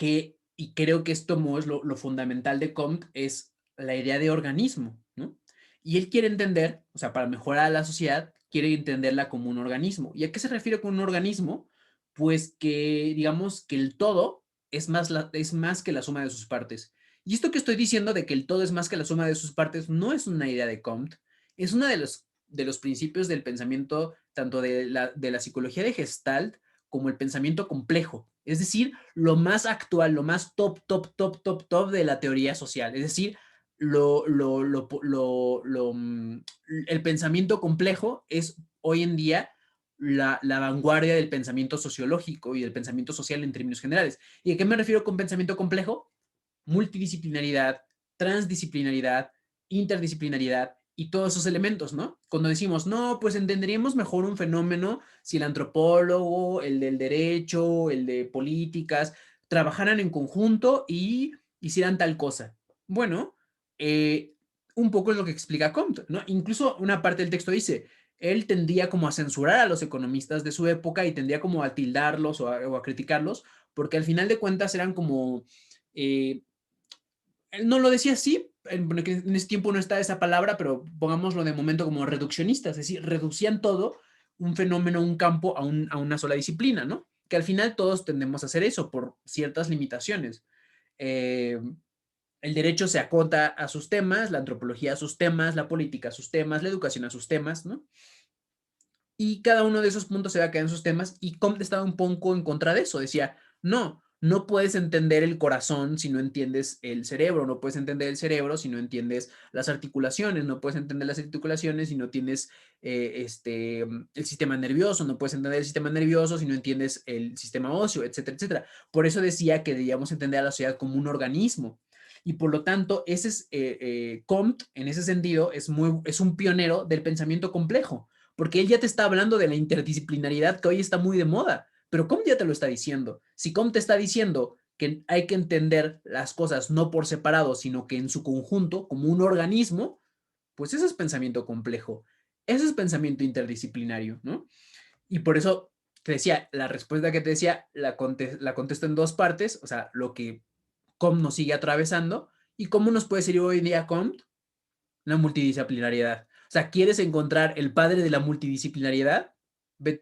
y creo que esto es lo fundamental de Comte, es la idea de organismo, ¿no? Y él quiere entender, o sea, para mejorar a la sociedad, quiere entenderla como un organismo. ¿Y a qué se refiere con un organismo? Pues que, digamos, que el todo es más que la suma de sus partes. Y esto que estoy diciendo de que el todo es más que la suma de sus partes no es una idea de Comte, es uno de los principios del pensamiento, tanto de la psicología de Gestalt como el pensamiento complejo, es decir, lo más actual, lo más top de la teoría social, es decir, el pensamiento complejo es hoy en día la vanguardia del pensamiento sociológico y del pensamiento social en términos generales. ¿Y a qué me refiero con pensamiento complejo? Multidisciplinaridad, transdisciplinaridad, interdisciplinaridad y todos esos elementos, ¿no? Cuando decimos, no, pues entenderíamos mejor un fenómeno si el antropólogo, el del derecho, el de políticas, trabajaran en conjunto y hicieran tal cosa. Bueno, un poco es lo que explica Comte, ¿no? Incluso una parte del texto dice, él tendría como a censurar a los economistas de su época y tendría como a tildarlos o a criticarlos, porque al final de cuentas eran como eh, él no lo decía así, en ese tiempo no está esa palabra, pero pongámoslo de momento como reduccionistas, es decir, reducían todo, un fenómeno, un campo, a una sola disciplina, ¿no? Que al final todos tendemos a hacer eso por ciertas limitaciones. Eh, el derecho se acota a sus temas, la antropología a sus temas, la política a sus temas, la educación a sus temas, ¿no? Y cada uno de esos puntos se va a quedar en sus temas y Comte estaba un poco en contra de eso. Decía, no, no puedes entender el corazón si no entiendes el cerebro, no puedes entender el cerebro si no entiendes las articulaciones, no puedes entender las articulaciones si no tienes el sistema nervioso, no puedes entender el sistema nervioso si no entiendes el sistema óseo, etcétera, etcétera. Por eso decía que debíamos entender a la sociedad como un organismo. Y por lo tanto, ese es Comte, en ese sentido, es un pionero del pensamiento complejo porque él ya te está hablando de la interdisciplinariedad que hoy está muy de moda, pero Comte ya te lo está diciendo. Si Comte está diciendo que hay que entender las cosas no por separado, sino que en su conjunto, como un organismo, pues eso es pensamiento complejo, eso es pensamiento interdisciplinario, ¿no? Y por eso te decía, la respuesta que te decía la contesto en dos partes, o sea, lo que Comte nos sigue atravesando y cómo nos puede servir hoy en día Comte, la multidisciplinariedad. O sea, ¿quieres encontrar el padre de la multidisciplinariedad?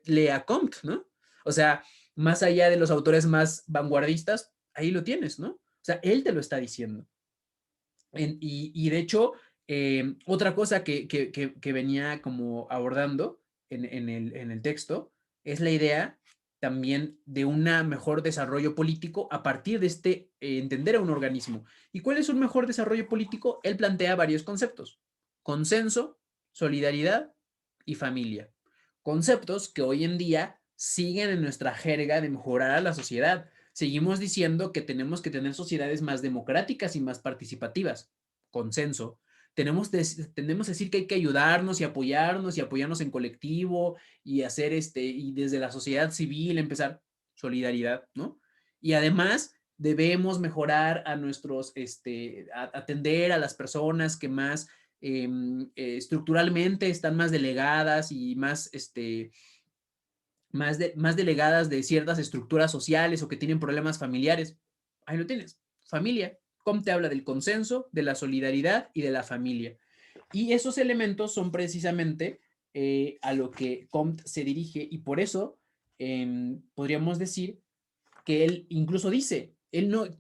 Lea Comte, ¿no? O sea, más allá de los autores más vanguardistas, ahí lo tienes, ¿no? O sea, él te lo está diciendo. Y de hecho, otra cosa que venía como abordando en el texto es la idea también de un mejor desarrollo político a partir de entender a un organismo. ¿Y cuál es un mejor desarrollo político? Él plantea varios conceptos: consenso, solidaridad y familia. Conceptos que hoy en día siguen en nuestra jerga de mejorar a la sociedad. Seguimos diciendo que tenemos que tener sociedades más democráticas y más participativas. Consenso. Tenemos que decir que hay que ayudarnos y apoyarnos en colectivo y hacer y desde la sociedad civil empezar solidaridad, ¿no? Y además debemos mejorar a atender a las personas que más estructuralmente están más delegadas y más delegadas de ciertas estructuras sociales o que tienen problemas familiares. Ahí lo tienes, familia. Comte habla del consenso, de la solidaridad y de la familia. Y esos elementos son precisamente a lo que Comte se dirige y por eso podríamos decir que él incluso dice, él no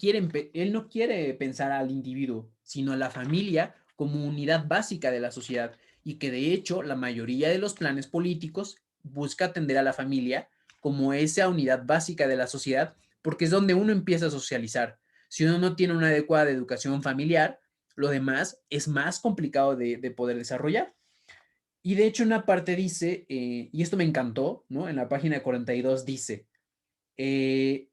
quiere pensar al individuo, sino a la familia como unidad básica de la sociedad y que de hecho la mayoría de los planes políticos busca atender a la familia como esa unidad básica de la sociedad porque es donde uno empieza a socializar. Si uno no tiene una adecuada educación familiar, lo demás es más complicado de poder desarrollar. Y de hecho una parte dice, y esto me encantó, ¿no? En la página 42 dice, eh,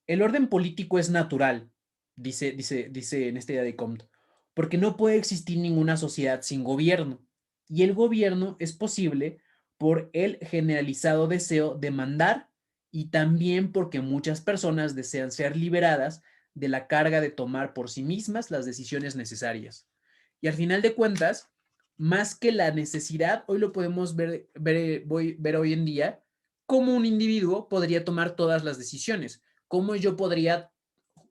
el orden político es natural, dice en esta idea de Comte, porque no puede existir ninguna sociedad sin gobierno. Y el gobierno es posible por el generalizado deseo de mandar y también porque muchas personas desean ser liberadas de la carga de tomar por sí mismas las decisiones necesarias. Y al final de cuentas, más que la necesidad, hoy lo podemos ver hoy en día, cómo un individuo podría tomar todas las decisiones, cómo yo podría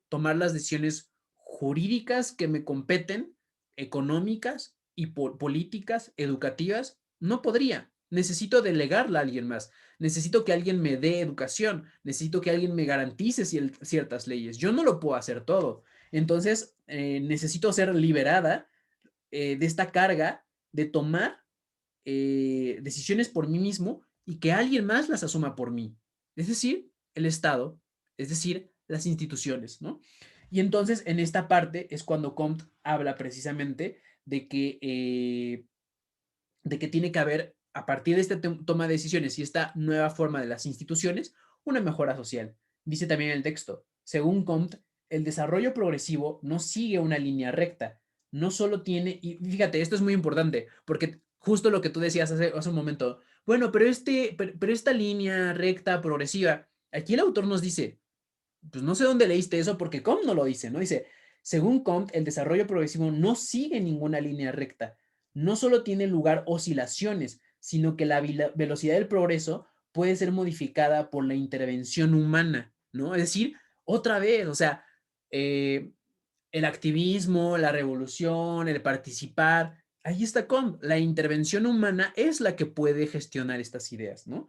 tomar las decisiones jurídicas que me competen, económicas y políticas, educativas. No podría. Necesito delegarla a alguien más. Necesito que alguien me dé educación. Necesito que alguien me garantice ciertas leyes. Yo no lo puedo hacer todo. Entonces, necesito ser liberada de esta carga de tomar decisiones por mí mismo y que alguien más las asuma por mí. Es decir, el Estado, es decir, las instituciones, ¿no? Y entonces en esta parte es cuando Comte habla precisamente de que tiene que haber, a partir de esta toma de decisiones y esta nueva forma de las instituciones, una mejora social. Dice también el texto, según Comte, el desarrollo progresivo no sigue una línea recta, no solo tiene, y fíjate, esto es muy importante, porque justo lo que tú decías hace un momento, bueno, pero esta línea recta progresiva, aquí el autor nos dice, pues no sé dónde leíste eso porque Comte no lo dice, ¿no? Dice, según Comte, el desarrollo progresivo no sigue ninguna línea recta, no solo tiene lugar oscilaciones, sino que la velocidad del progreso puede ser modificada por la intervención humana, ¿no? Es decir, otra vez, o sea, eh, el activismo, la revolución, el participar, ahí está Comte, la intervención humana es la que puede gestionar estas ideas, ¿no?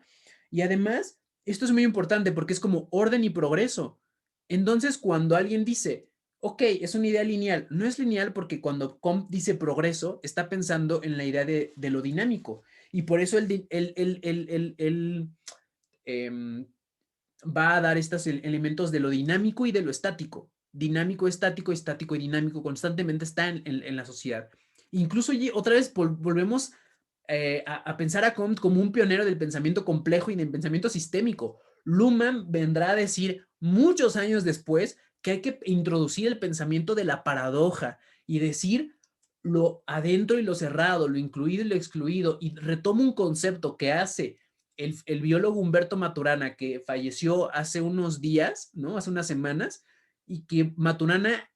Y además, esto es muy importante porque es como orden y progreso. Entonces, cuando alguien dice, ok, es una idea lineal, no es lineal porque cuando Comte dice progreso, está pensando en la idea de lo dinámico. Y por eso em, va a dar estos elementos de lo dinámico y de lo estático. Dinámico, estático y dinámico constantemente está en la sociedad. Incluso otra vez volvemos a pensar a Comte como un pionero del pensamiento complejo y del pensamiento sistémico. Luhmann vendrá a decir muchos años después que hay que introducir el pensamiento de la paradoja y decir lo adentro y lo cerrado, lo incluido y lo excluido, y retomo un concepto que hace el biólogo Humberto Maturana, que falleció hace unos días, ¿no? Hace unas semanas, y que Maturana,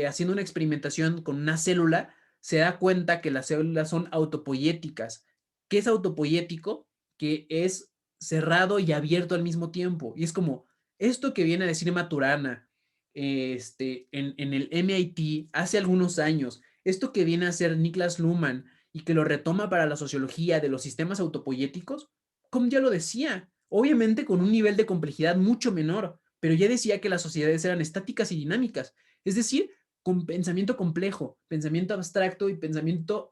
haciendo una experimentación con una célula, se da cuenta que las células son autopoyéticas. ¿Qué es autopoyético? Que es cerrado y abierto al mismo tiempo. Y es como esto que viene a decir Maturana en el MIT hace algunos años, esto que viene a hacer Niklas Luhmann y que lo retoma para la sociología de los sistemas autopoyéticos, como ya lo decía, obviamente con un nivel de complejidad mucho menor, pero ya decía que las sociedades eran estáticas y dinámicas, es decir, con pensamiento complejo, pensamiento abstracto y pensamiento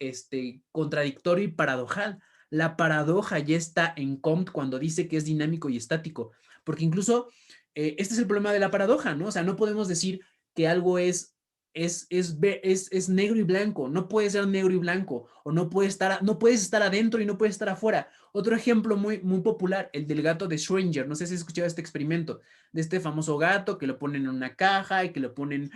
contradictorio y paradojal. La paradoja ya está en Comte cuando dice que es dinámico y estático, porque incluso este es el problema de la paradoja, ¿no? O sea, no podemos decir que algo es negro y blanco, no puede ser negro y blanco, o no puedes estar adentro y no puedes estar afuera. Otro ejemplo muy, muy popular, el del gato de Schrödinger, no sé si has escuchado este experimento, de este famoso gato que lo ponen en una caja y que lo ponen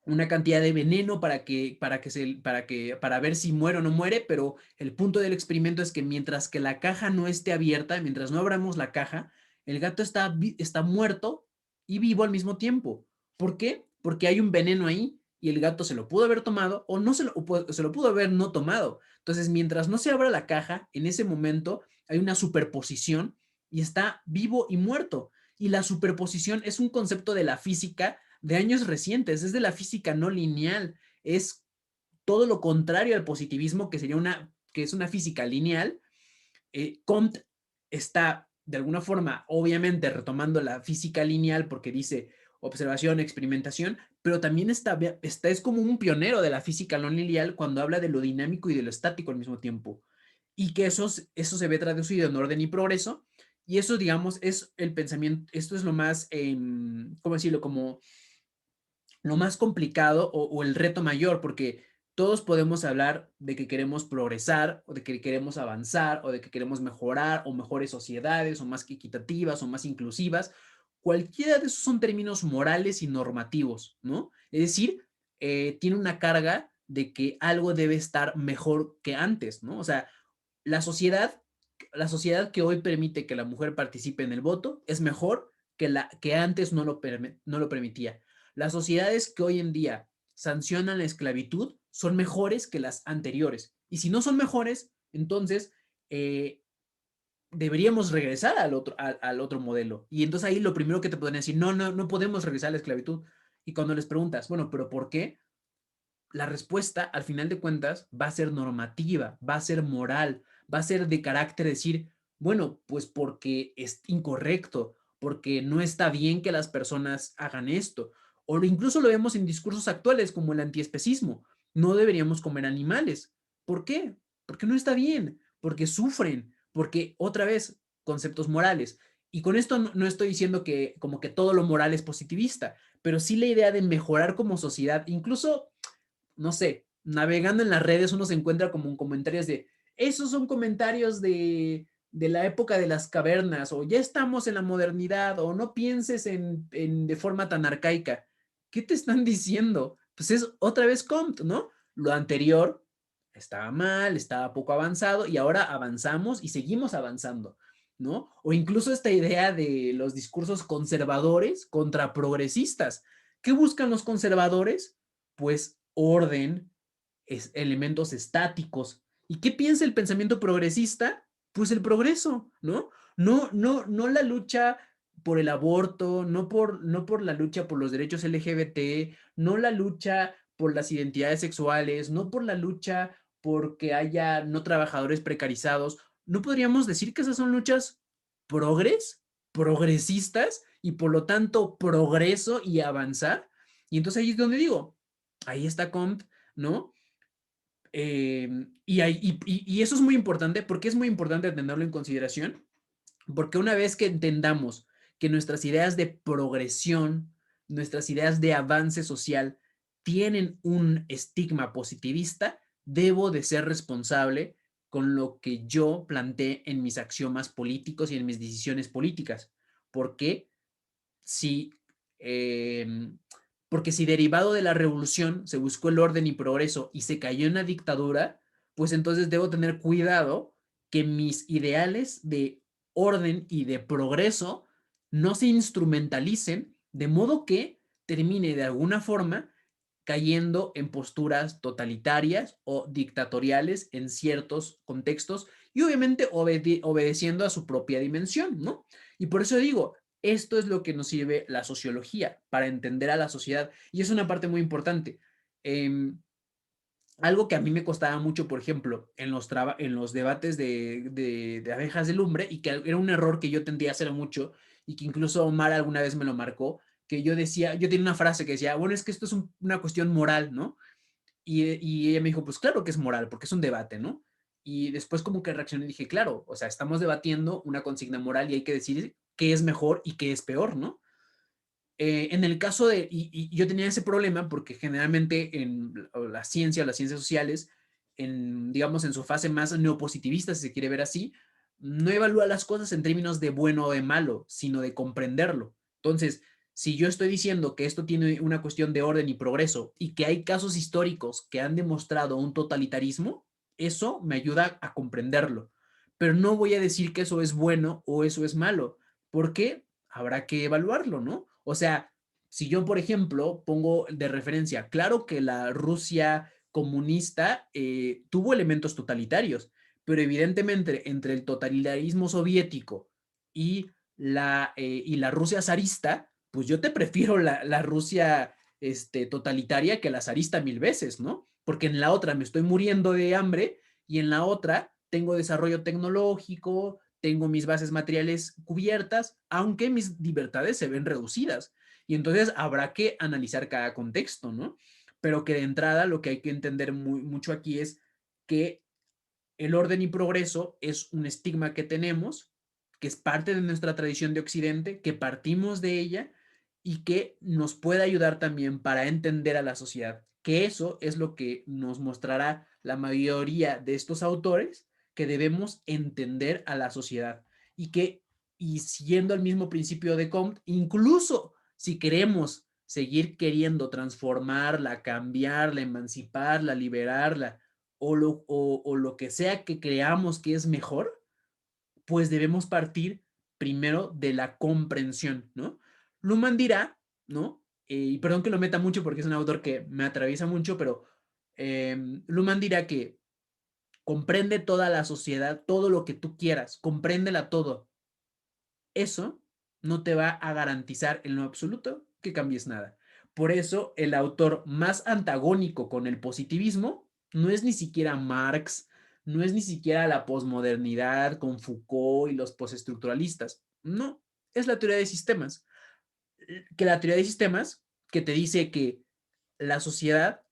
una cantidad de veneno para ver si muere o no muere, pero el punto del experimento es que mientras que la caja no esté abierta, mientras no abramos la caja, el gato está muerto y vivo al mismo tiempo. ¿Por qué? Porque hay un veneno ahí y el gato se lo pudo haber tomado o no se lo pudo haber no tomado. Entonces, mientras no se abra la caja, en ese momento hay una superposición y está vivo y muerto. Y la superposición es un concepto de la física de años recientes, es de la física no lineal, es todo lo contrario al positivismo, que es una física lineal. Comte está de alguna forma, obviamente, retomando la física lineal porque dice observación, experimentación, pero también es como un pionero de la física no lineal cuando habla de lo dinámico y de lo estático al mismo tiempo. Y que eso se ve traducido en orden y progreso. Y eso, digamos, es el pensamiento, esto es lo más, ¿cómo decirlo? Como lo más complicado o el reto mayor, porque todos podemos hablar de que queremos progresar o de que queremos avanzar o de que queremos mejorar o mejores sociedades o más equitativas o más inclusivas. Cualquiera de esos son términos morales y normativos, ¿no? Es decir, tiene una carga de que algo debe estar mejor que antes, ¿no? O sea, la sociedad, la sociedad que hoy permite que la mujer participe en el voto es mejor que antes no lo permitía. Las sociedades que hoy en día sancionan la esclavitud son mejores que las anteriores. Y si no son mejores, entonces eh, deberíamos regresar al otro modelo. Y entonces ahí lo primero que te pueden decir, no, no, no podemos regresar a la esclavitud. Y cuando les preguntas, bueno, pero ¿por qué? La respuesta, al final de cuentas, va a ser normativa, va a ser moral, va a ser de carácter decir, bueno, pues porque es incorrecto, porque no está bien que las personas hagan esto. O incluso lo vemos en discursos actuales como el antiespecismo. No deberíamos comer animales. ¿Por qué? Porque no está bien, porque sufren, porque otra vez, conceptos morales. Y con esto no estoy diciendo que como que todo lo moral es positivista, pero sí la idea de mejorar como sociedad, incluso no sé, navegando en las redes uno se encuentra como en comentarios de, esos son comentarios de la época de las cavernas, o ya estamos en la modernidad, o no pienses de forma tan arcaica. ¿Qué te están diciendo? Pues es otra vez Comte, ¿no? Lo anterior estaba mal, estaba poco avanzado, y ahora avanzamos y seguimos avanzando, ¿no? O incluso esta idea de los discursos conservadores contra progresistas. ¿Qué buscan los conservadores? Pues orden, elementos estáticos. ¿Y qué piensa el pensamiento progresista? Pues el progreso, ¿no? No la lucha por el aborto, no por la lucha por los derechos LGBT, no la lucha por las identidades sexuales, no por la lucha porque haya no trabajadores precarizados. ¿No podríamos decir que esas son luchas progresistas y por lo tanto progreso y avanzar? Y entonces ahí es donde digo, ahí está Comte, ¿no? Y eso es muy importante, porque es muy importante tenerlo en consideración, porque una vez que entendamos que nuestras ideas de progresión, nuestras ideas de avance social tienen un estigma positivista, debo de ser responsable con lo que yo planteé en mis axiomas políticos y en mis decisiones políticas. Porque si eh, Porque si derivado de la revolución se buscó el orden y progreso y se cayó en la dictadura, pues entonces debo tener cuidado que mis ideales de orden y de progreso no se instrumentalicen de modo que termine de alguna forma cayendo en posturas totalitarias o dictatoriales en ciertos contextos y obviamente obedeciendo a su propia dimensión, ¿no? Y por eso digo, esto es lo que nos sirve la sociología para entender a la sociedad y es una parte muy importante. Algo que a mí me costaba mucho, por ejemplo, en los debates de abejas de lumbre, y que era un error que yo tendía a hacer mucho, y que incluso Omar alguna vez me lo marcó, que yo decía, yo tenía una frase que decía, bueno, es que esto es una cuestión moral, ¿no? Y ella me dijo, pues claro que es moral, porque es un debate, ¿no? Y después como que reaccioné y dije, claro, o sea, estamos debatiendo una consigna moral y hay que decir qué es mejor y qué es peor, ¿no? En el caso de, y yo tenía ese problema porque generalmente en la ciencia o las ciencias sociales, digamos, en su fase más neopositivista, si se quiere ver así, no evalúa las cosas en términos de bueno o de malo, sino de comprenderlo. Entonces, si yo estoy diciendo que esto tiene una cuestión de orden y progreso y que hay casos históricos que han demostrado un totalitarismo, eso me ayuda a comprenderlo. Pero no voy a decir que eso es bueno o eso es malo, porque habrá que evaluarlo, ¿no? O sea, si yo, por ejemplo, pongo de referencia, claro que la Rusia comunista tuvo elementos totalitarios, pero evidentemente entre el totalitarismo soviético y y la Rusia zarista, pues yo te prefiero la Rusia totalitaria que la zarista mil veces, ¿no? Porque en la otra me estoy muriendo de hambre y en la otra tengo desarrollo tecnológico, tengo mis bases materiales cubiertas, aunque mis libertades se ven reducidas. Y entonces habrá que analizar cada contexto, ¿no? Pero que de entrada lo que hay que entender mucho aquí es que el orden y progreso es un estigma que tenemos, que es parte de nuestra tradición de Occidente, que partimos de ella y que nos puede ayudar también para entender a la sociedad, que eso es lo que nos mostrará la mayoría de estos autores, que debemos entender a la sociedad y que, y siguiendo el mismo principio de Comte, incluso si queremos seguir queriendo transformarla, cambiarla, emanciparla, liberarla, o lo que sea que creamos que es mejor, pues debemos partir primero de la comprensión, ¿no? Luhmann dirá, ¿no? Y perdón que lo meta mucho porque es un autor que me atraviesa mucho, pero Luhmann dirá que comprende toda la sociedad, todo lo que tú quieras, compréndela todo. Eso no te va a garantizar en lo absoluto que cambies nada. Por eso el autor más antagónico con el positivismo no es ni siquiera Marx, no es ni siquiera la posmodernidad con Foucault y los postestructuralistas. No, es la teoría de sistemas. Que la teoría de sistemas que te dice que la sociedad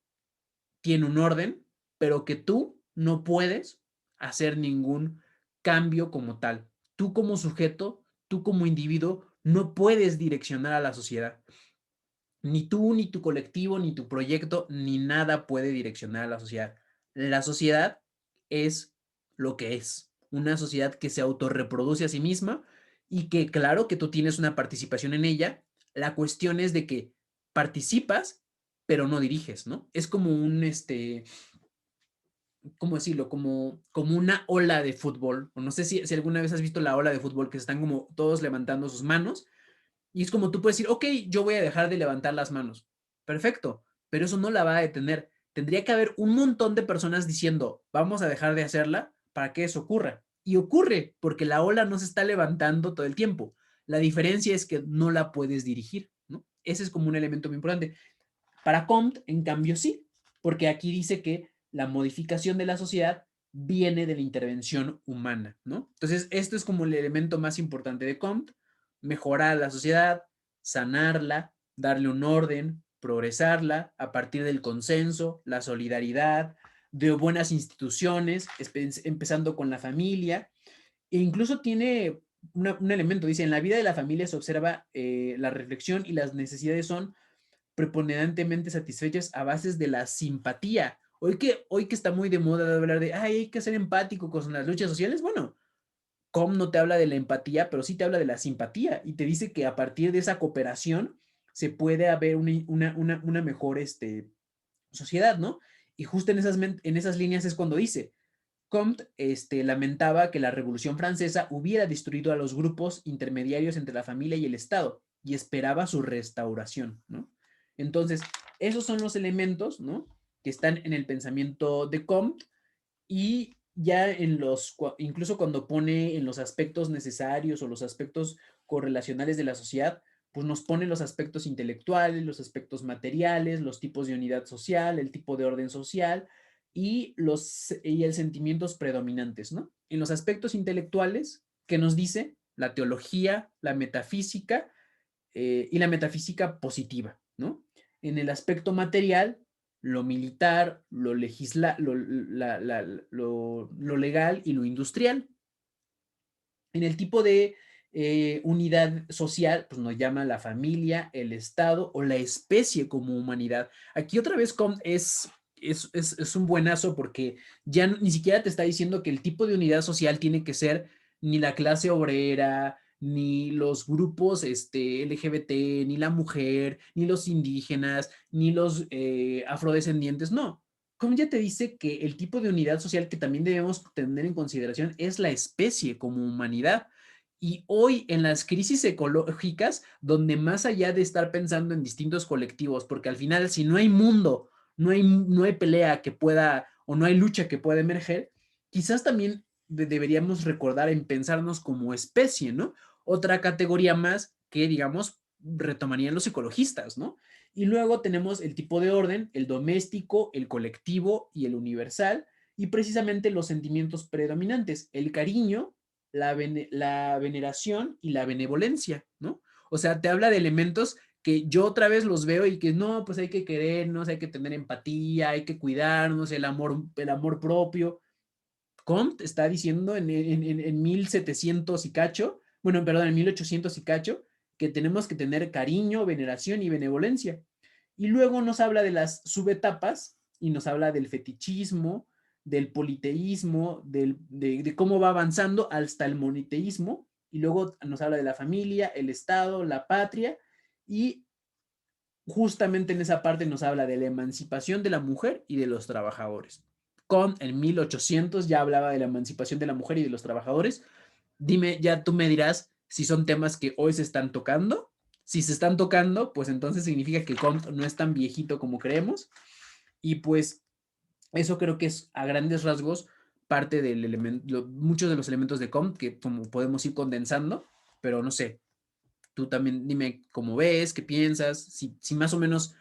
tiene un orden, pero que tú no puedes hacer ningún cambio como tal. Tú como sujeto, tú como individuo, no puedes direccionar a la sociedad. Ni tú, ni tu colectivo, ni tu proyecto, ni nada puede direccionar a la sociedad. La sociedad es lo que es. Una sociedad que se autorreproduce a sí misma y que claro que tú tienes una participación en ella. La cuestión es de que participas, pero no diriges, ¿no? Es como ¿cómo decirlo? Como una ola de fútbol. O no sé si alguna vez has visto la ola de fútbol que están como todos levantando sus manos. Y es como tú puedes decir, ok, yo voy a dejar de levantar las manos. Perfecto, pero eso no la va a detener. Tendría que haber un montón de personas diciendo, vamos a dejar de hacerla para que eso ocurra. Y ocurre porque la ola no se está levantando todo el tiempo. La diferencia es que no la puedes dirigir, ¿no? Ese es como un elemento muy importante. Para Comte, en cambio, sí, porque aquí dice que la modificación de la sociedad viene de la intervención humana, ¿no? Entonces, esto es como el elemento más importante de Comte, mejorar la sociedad, sanarla, darle un orden, progresarla a partir del consenso, la solidaridad, de buenas instituciones, empezando con la familia, e incluso tiene un elemento, dice, en la vida de la familia se observa la reflexión y las necesidades son preponderantemente satisfechas a bases de la simpatía. Hoy que está muy de moda de hablar de, ay, hay que ser empático con las luchas sociales, bueno, Com no te habla de la empatía, pero sí te habla de la simpatía y te dice que a partir de esa cooperación se puede haber una mejor sociedad, ¿no? Y justo en esas líneas es cuando dice, Comte lamentaba que la Revolución Francesa hubiera destruido a los grupos intermediarios entre la familia y el Estado y esperaba su restauración, ¿no? Entonces, esos son los elementos, ¿no? Que están en el pensamiento de Comte y ya incluso cuando pone en los aspectos necesarios o los aspectos correlacionales de la sociedad, pues nos pone los aspectos intelectuales, los aspectos materiales, los tipos de unidad social, el tipo de orden social y el sentimientos predominantes, ¿no? En los aspectos intelectuales, ¿qué nos dice? La teología, la metafísica y la metafísica positiva, ¿no? En el aspecto material, lo militar, lo legal y lo industrial. En el tipo de unidad social, pues nos llama la familia, el Estado o la especie como humanidad. Aquí otra vez es un buenazo porque ya ni siquiera te está diciendo que el tipo de unidad social tiene que ser ni la clase obrera, ni los grupos LGBT, ni la mujer, ni los indígenas, ni los afrodescendientes, no. Como ya te dice que el tipo de unidad social que también debemos tener en consideración es la especie como humanidad. Y hoy en las crisis ecológicas, donde más allá de estar pensando en distintos colectivos, porque al final si no hay mundo, no hay pelea que pueda o no hay lucha que pueda emerger, quizás también deberíamos recordar en pensarnos como especie, ¿no? Otra categoría más que, digamos, retomarían los ecologistas, ¿no? Y luego tenemos el tipo de orden, el doméstico, el colectivo y el universal, y precisamente los sentimientos predominantes, el cariño, la veneración y la benevolencia, ¿no? O sea, te habla de elementos que yo otra vez los veo y que no, pues hay que querernos, hay que tener empatía, hay que cuidarnos, el amor propio. Comte está diciendo en 1700 y cacho, bueno, perdón, en 1800 y cacho, que tenemos que tener cariño, veneración y benevolencia. Y luego nos habla de las subetapas y nos habla del fetichismo, del politeísmo, de cómo va avanzando hasta el moniteísmo. Y luego nos habla de la familia, el Estado, la patria. Y justamente en esa parte nos habla de la emancipación de la mujer y de los trabajadores. En 1800 ya hablaba de la emancipación de la mujer y de los trabajadores. Dime, ya tú me dirás si son temas que hoy se están tocando. Si se están tocando, pues entonces significa que Comte no es tan viejito como creemos. Y pues eso creo que es a grandes rasgos parte del elemento, muchos de los elementos de Comte que como podemos ir condensando, pero no sé, tú también dime cómo ves, qué piensas, si más o menos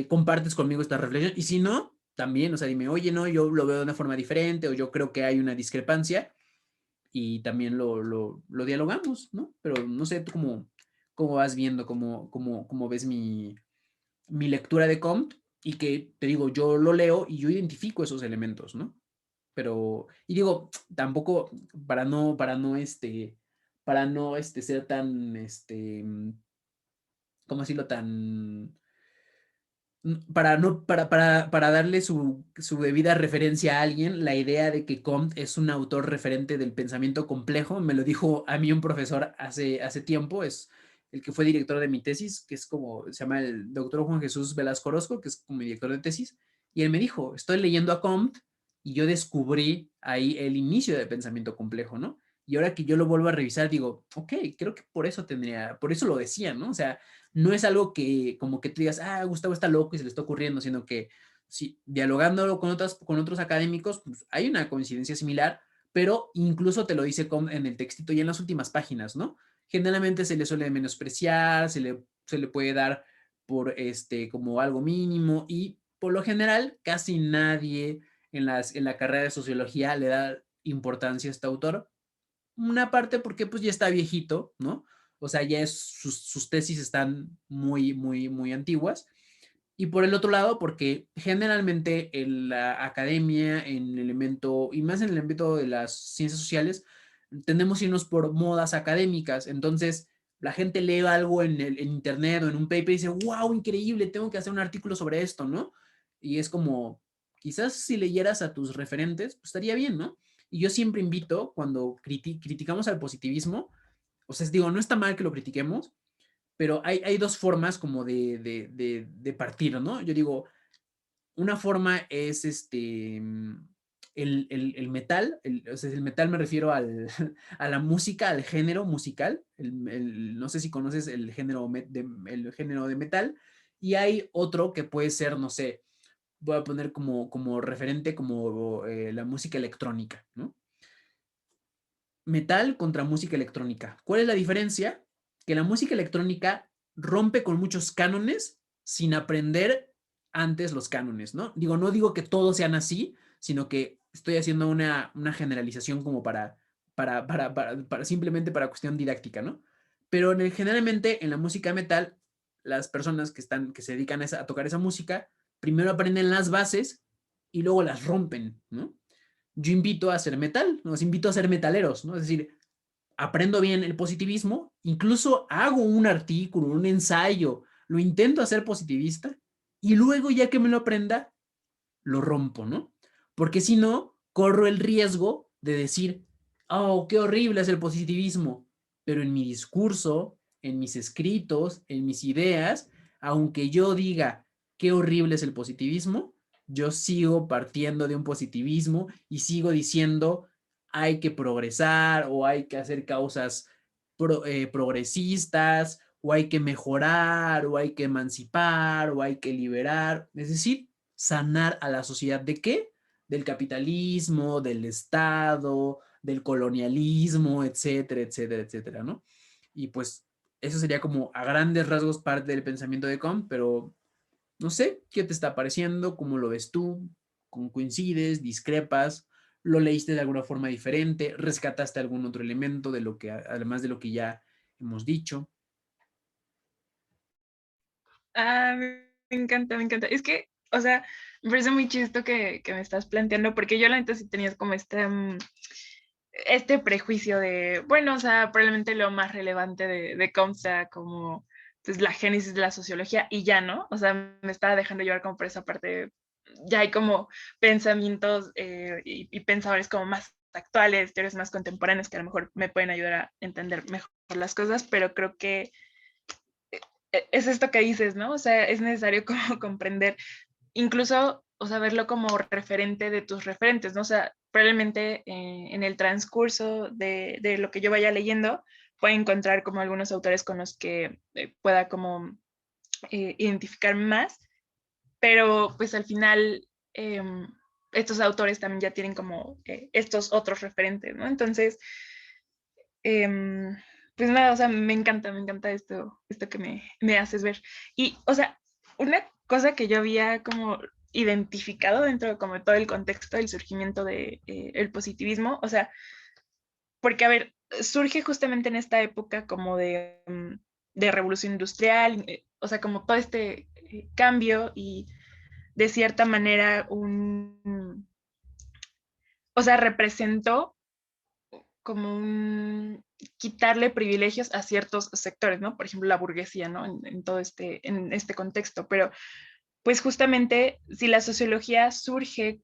compartes conmigo esta reflexión. Y si no, también, o sea, dime, oye, no, yo lo veo de una forma diferente o yo creo que hay una discrepancia y también lo dialogamos, ¿no? Pero no sé, tú cómo vas viendo, cómo ves mi lectura de Comte y que te digo, yo lo leo y yo identifico esos elementos, ¿no? Pero, y digo, tampoco para no ser tan, ¿cómo decirlo? Tan, para no, para darle su debida referencia a alguien, la idea de que Comte es un autor referente del pensamiento complejo, me lo dijo a mí un profesor hace tiempo, es el que fue director de mi tesis, que es como, se llama el doctor Juan Jesús Velasco Orozco, que es como mi director de tesis, y él me dijo, estoy leyendo a Comte y yo descubrí ahí el inicio del pensamiento complejo, ¿no? Y ahora que yo lo vuelvo a revisar, digo, ok, creo que por eso lo decía, ¿no? O sea, no es algo que como que tú digas, ah, Gustavo está loco y se le está ocurriendo, sino que si dialogándolo con otros académicos, pues hay una coincidencia similar, pero incluso te lo dice en el textito y en las últimas páginas, ¿no? Generalmente se le suele menospreciar, se le puede dar por como algo mínimo y por lo general casi nadie en la carrera de sociología le da importancia a este autor. Una parte porque pues ya está viejito, ¿no? O sea, sus tesis están muy antiguas. Y por el otro lado, porque generalmente en la academia, en el elemento, y más en el ámbito de las ciencias sociales, tendemos a irnos por modas académicas. Entonces, la gente lee algo en internet o en un paper y dice, wow, increíble, tengo que hacer un artículo sobre esto, ¿no? Y es como, quizás si leyeras a tus referentes, pues estaría bien, ¿no? Y yo siempre invito, cuando criticamos al positivismo, o sea, digo, no está mal que lo critiquemos, pero hay dos formas como de partir, ¿no? Yo digo, una forma es el metal, o sea, el metal me refiero a la música, al género musical, no sé si conoces el género de metal, y hay otro que puede ser, no sé, voy a poner como referente como la música electrónica, ¿no? Metal contra música electrónica. ¿Cuál es la diferencia? Que la música electrónica rompe con muchos cánones sin aprender antes los cánones, ¿no? No digo que todos sean así, sino que estoy haciendo una generalización como simplemente para cuestión didáctica, ¿no? Pero generalmente en la música metal, las personas que se dedican a tocar esa música, primero aprenden las bases y luego las rompen, ¿no? Yo invito a hacer metal, nos invito a ser metaleros, ¿no? Es decir, aprendo bien el positivismo, incluso hago un artículo, un ensayo, lo intento hacer positivista y luego ya que me lo aprenda, lo rompo, ¿no? Porque si no, corro el riesgo de decir, oh, qué horrible es el positivismo, pero en mi discurso, en mis escritos, en mis ideas, aunque yo diga qué horrible es el positivismo, yo sigo partiendo de un positivismo y sigo diciendo hay que progresar o hay que hacer causas progresistas o hay que mejorar o hay que emancipar o hay que liberar. Es decir, sanar a la sociedad de qué? Del capitalismo, del Estado, del colonialismo, etcétera, etcétera, etcétera, ¿no? Y pues eso sería como a grandes rasgos parte del pensamiento de Comte, pero no sé, ¿qué te está pareciendo? ¿Cómo lo ves tú? ¿Cómo coincides? ¿Discrepas? ¿Lo leíste de alguna forma diferente? ¿Rescataste algún otro elemento de lo que, además de lo que ya hemos dicho? Ah, me encanta, me encanta. Es que, o sea, me parece muy chisto que me estás planteando, porque yo la neta sí tenía como este prejuicio de, bueno, o sea, probablemente lo más relevante de Comte sea como pues, la génesis de la sociología y ya, ¿no? O sea, me estaba dejando llevar como por esa parte, ya hay como pensamientos y pensadores como más actuales, teorías más contemporáneas que a lo mejor me pueden ayudar a entender mejor las cosas, pero creo que es esto que dices, ¿no? O sea, es necesario como comprender, incluso, o sea, verlo como referente de tus referentes, ¿no? O sea, probablemente en el transcurso de lo que yo vaya leyendo, pueda encontrar como algunos autores con los que pueda como identificar más, pero pues al final estos autores también ya tienen como estos otros referentes, ¿no? Entonces, pues nada, o sea, me encanta esto que me haces ver. Y, o sea, una cosa que yo había como identificado dentro de como todo el contexto del surgimiento de el positivismo, o sea, porque a ver, surge justamente en esta época como de revolución industrial, o sea, como todo este cambio y de cierta manera o sea, representó como un quitarle privilegios a ciertos sectores, ¿no? Por ejemplo, la burguesía, ¿no? En todo en este contexto. Pero, pues justamente, si la sociología surge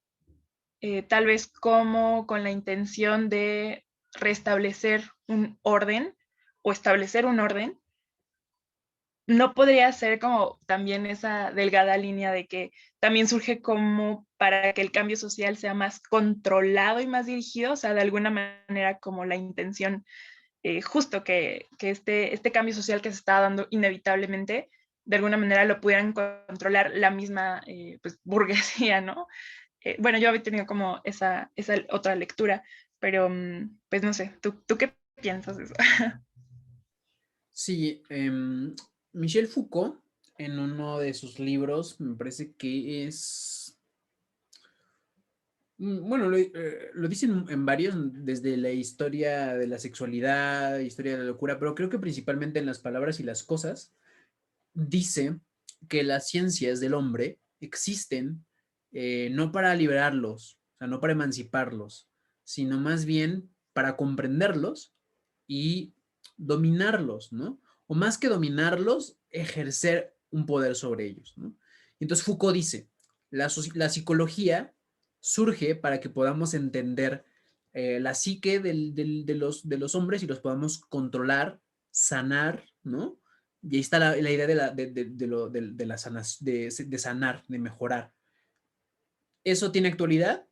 tal vez como con la intención de restablecer un orden o establecer un orden, no podría ser como también esa delgada línea de que también surge como para que el cambio social sea más controlado y más dirigido, o sea, de alguna manera como la intención justo que este cambio social que se está dando inevitablemente, de alguna manera lo pudieran controlar la misma pues, burguesía, ¿no? Bueno, yo había tenido como esa otra lectura, pero pues no sé, ¿tú qué piensas de eso? Sí, Michel Foucault, en uno de sus libros, me parece que es, bueno, lo dicen en varios, desde la historia de la sexualidad, historia de la locura, pero creo que principalmente en las palabras y las cosas, dice que las ciencias del hombre existen no para liberarlos, o sea, no para emanciparlos, sino más bien para comprenderlos y dominarlos, ¿no? O más que dominarlos, ejercer un poder sobre ellos, ¿no? Entonces Foucault dice, la psicología surge para que podamos entender la psique de los hombres y los podamos controlar, sanar, ¿no? Y ahí está la idea de sanar, de mejorar. ¿Eso tiene actualidad?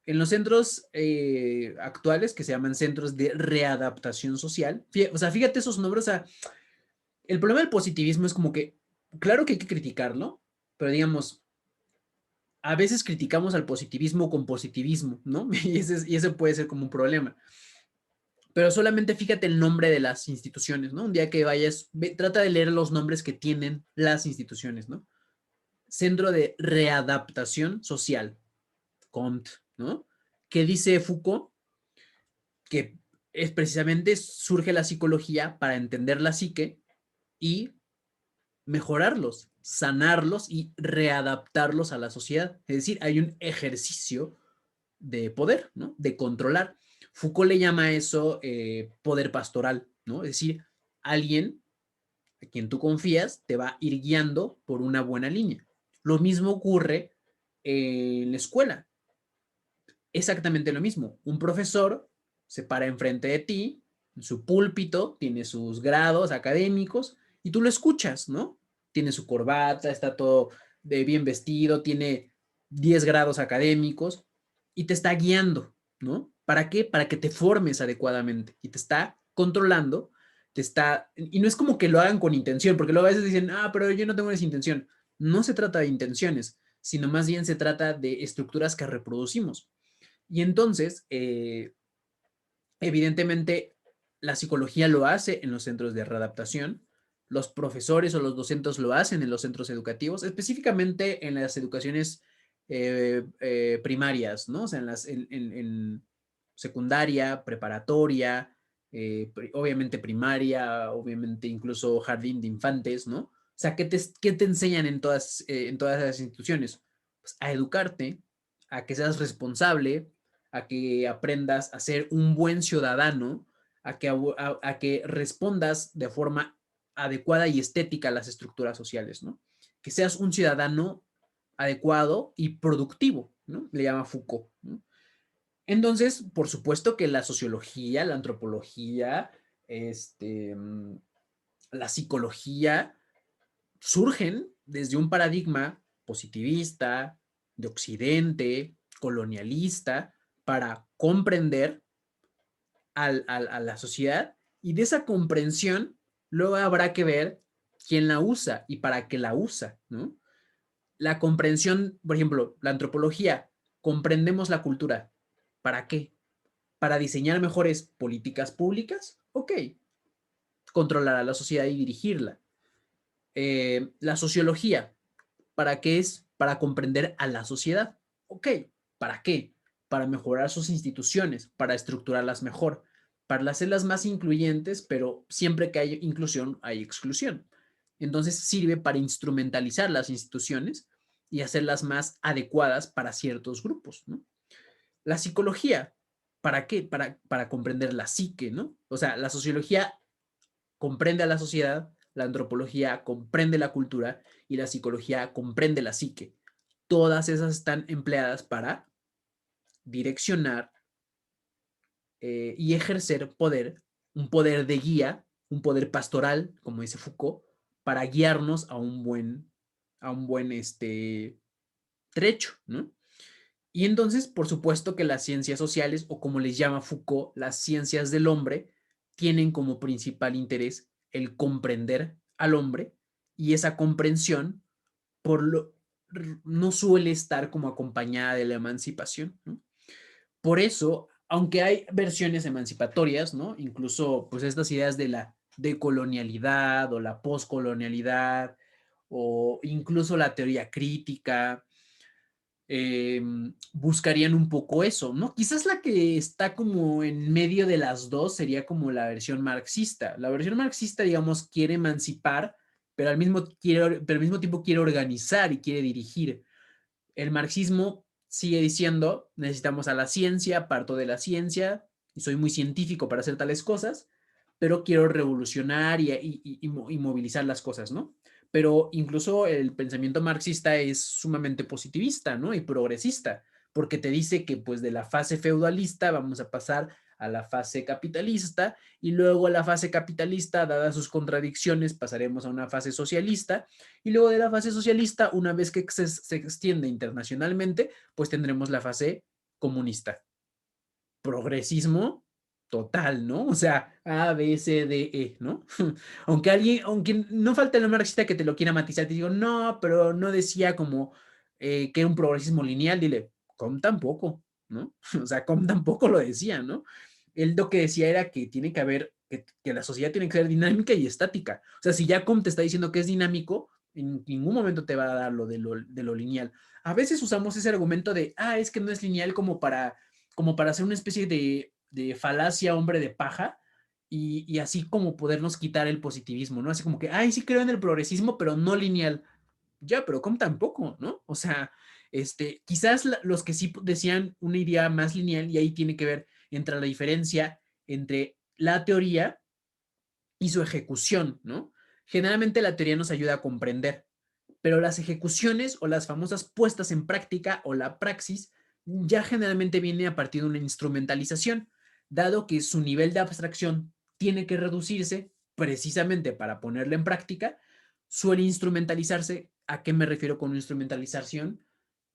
En los centros actuales, que se llaman centros de readaptación social, o sea, fíjate esos nombres, o sea, el problema del positivismo es como que, claro que hay que criticarlo, pero digamos, a veces criticamos al positivismo con positivismo, ¿no? Y ese puede ser como un problema. Pero solamente fíjate el nombre de las instituciones, ¿no? Un día que vayas, trata de leer los nombres que tienen las instituciones, ¿no? Centro de Readaptación Social, COMT, ¿no? ¿Qué dice Foucault? Que es precisamente surge la psicología para entender la psique y mejorarlos, sanarlos y readaptarlos a la sociedad. Es decir, hay un ejercicio de poder, ¿no? De controlar. Foucault le llama eso poder pastoral, ¿no? Es decir, alguien a quien tú confías te va a ir guiando por una buena línea. Lo mismo ocurre en la escuela. Exactamente lo mismo. Un profesor se para enfrente de ti, en su púlpito, tiene sus grados académicos y tú lo escuchas, ¿no? Tiene su corbata, está todo de bien vestido, tiene 10 grados académicos y te está guiando, ¿no? ¿Para qué? Para que te formes adecuadamente y te está controlando, te está... Y no es como que lo hagan con intención, porque luego a veces dicen, ah, pero yo no tengo esa intención. No se trata de intenciones, sino más bien se trata de estructuras que reproducimos. Y entonces, evidentemente, la psicología lo hace en los centros de readaptación, los profesores o los docentes lo hacen en los centros educativos, específicamente en las educaciones primarias, ¿no? O sea, en secundaria, preparatoria, obviamente primaria, obviamente incluso jardín de infantes, ¿no? O sea, qué te enseñan en todas esas instituciones? Pues a educarte, a que seas responsable, a que aprendas a ser un buen ciudadano, a que respondas de forma adecuada y estética a las estructuras sociales, ¿no? Que seas un ciudadano adecuado y productivo, ¿no? Le llama Foucault, ¿no? Entonces, por supuesto que la sociología, la antropología, la psicología surgen desde un paradigma positivista, de occidente, colonialista, para comprender a la sociedad y de esa comprensión luego habrá que ver quién la usa y para qué la usa, ¿no? La comprensión, por ejemplo, la antropología, comprendemos la cultura. ¿Para qué? ¿Para diseñar mejores políticas públicas? Ok. Controlar a la sociedad y dirigirla. La sociología, ¿para qué es? Para comprender a la sociedad. Ok. ¿Para qué? Para mejorar sus instituciones, para estructurarlas mejor, para hacerlas más incluyentes, pero siempre que hay inclusión, hay exclusión. Entonces sirve para instrumentalizar las instituciones y hacerlas más adecuadas para ciertos grupos, ¿no? La psicología, ¿para qué? Para comprender la psique, ¿no? O sea, la sociología comprende a la sociedad, la antropología comprende la cultura y la psicología comprende la psique. Todas esas están empleadas para direccionar y ejercer poder, un poder de guía, un poder pastoral, como dice Foucault, para guiarnos a un buen trecho, ¿no? Y entonces, por supuesto que las ciencias sociales, o como les llama Foucault, las ciencias del hombre, tienen como principal interés el comprender al hombre y esa comprensión por lo, no suele estar como acompañada de la emancipación, ¿no? Por eso, aunque hay versiones emancipatorias, ¿no? Incluso pues estas ideas de la decolonialidad o la poscolonialidad o incluso la teoría crítica, buscarían un poco eso, ¿no? Quizás la que está como en medio de las dos sería como la versión marxista. La versión marxista, digamos, quiere emancipar, pero al mismo tiempo quiere organizar y quiere dirigir. El marxismo sigue diciendo, necesitamos a la ciencia, parto de la ciencia, y soy muy científico para hacer tales cosas, pero quiero revolucionar y movilizar las cosas, ¿no? Pero incluso el pensamiento marxista es sumamente positivista, ¿no? Y progresista, porque te dice que pues de la fase feudalista vamos a pasar a la fase capitalista y luego a la fase capitalista, dadas sus contradicciones, pasaremos a una fase socialista y luego de la fase socialista, una vez que se extiende internacionalmente, pues tendremos la fase comunista. Progresismo total, ¿no? O sea, A, B, C, D, E, ¿no? Aunque no falta el marxista que te lo quiera matizar, te digo, no, pero no decía como que era un progresismo lineal, dile, Com tampoco, ¿no? O sea, Com tampoco lo decía, ¿no? Él lo que decía era que tiene que haber, que la sociedad tiene que ser dinámica y estática. O sea, si ya Com te está diciendo que es dinámico, en ningún momento te va a dar lo de lo lineal. A veces usamos ese argumento de, es que no es lineal como para hacer una especie de falacia hombre de paja y así como podernos quitar el positivismo, ¿no? Así como que, sí creo en el progresismo, pero no lineal. Ya, pero ¿cómo tampoco, no? O sea, quizás los que sí decían una idea más lineal y ahí tiene que ver entre la diferencia entre la teoría y su ejecución, ¿no? Generalmente la teoría nos ayuda a comprender, pero las ejecuciones o las famosas puestas en práctica o la praxis ya generalmente viene a partir de una instrumentalización, dado que su nivel de abstracción tiene que reducirse precisamente para ponerla en práctica, suele instrumentalizarse. ¿A qué me refiero con instrumentalización?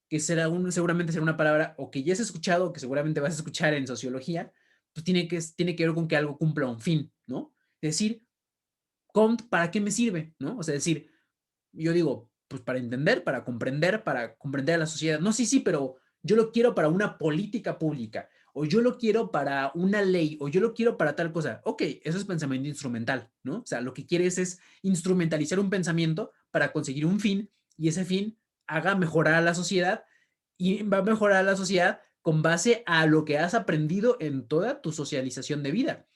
Que seguramente será una palabra o que ya has escuchado o que seguramente vas a escuchar en sociología, pues tiene que ver con que algo cumpla un fin, ¿no? Es decir, ¿para qué me sirve? ¿No? O sea, decir, yo digo, pues para comprender a la sociedad. No, sí, sí, pero yo lo quiero para una política pública, o yo lo quiero para una ley, o yo lo quiero para tal cosa. Ok, eso es pensamiento instrumental, ¿no? O sea, lo que quieres es instrumentalizar un pensamiento para conseguir un fin, y ese fin haga mejorar a la sociedad, y va a mejorar a la sociedad con base a lo que has aprendido en toda tu socialización de vida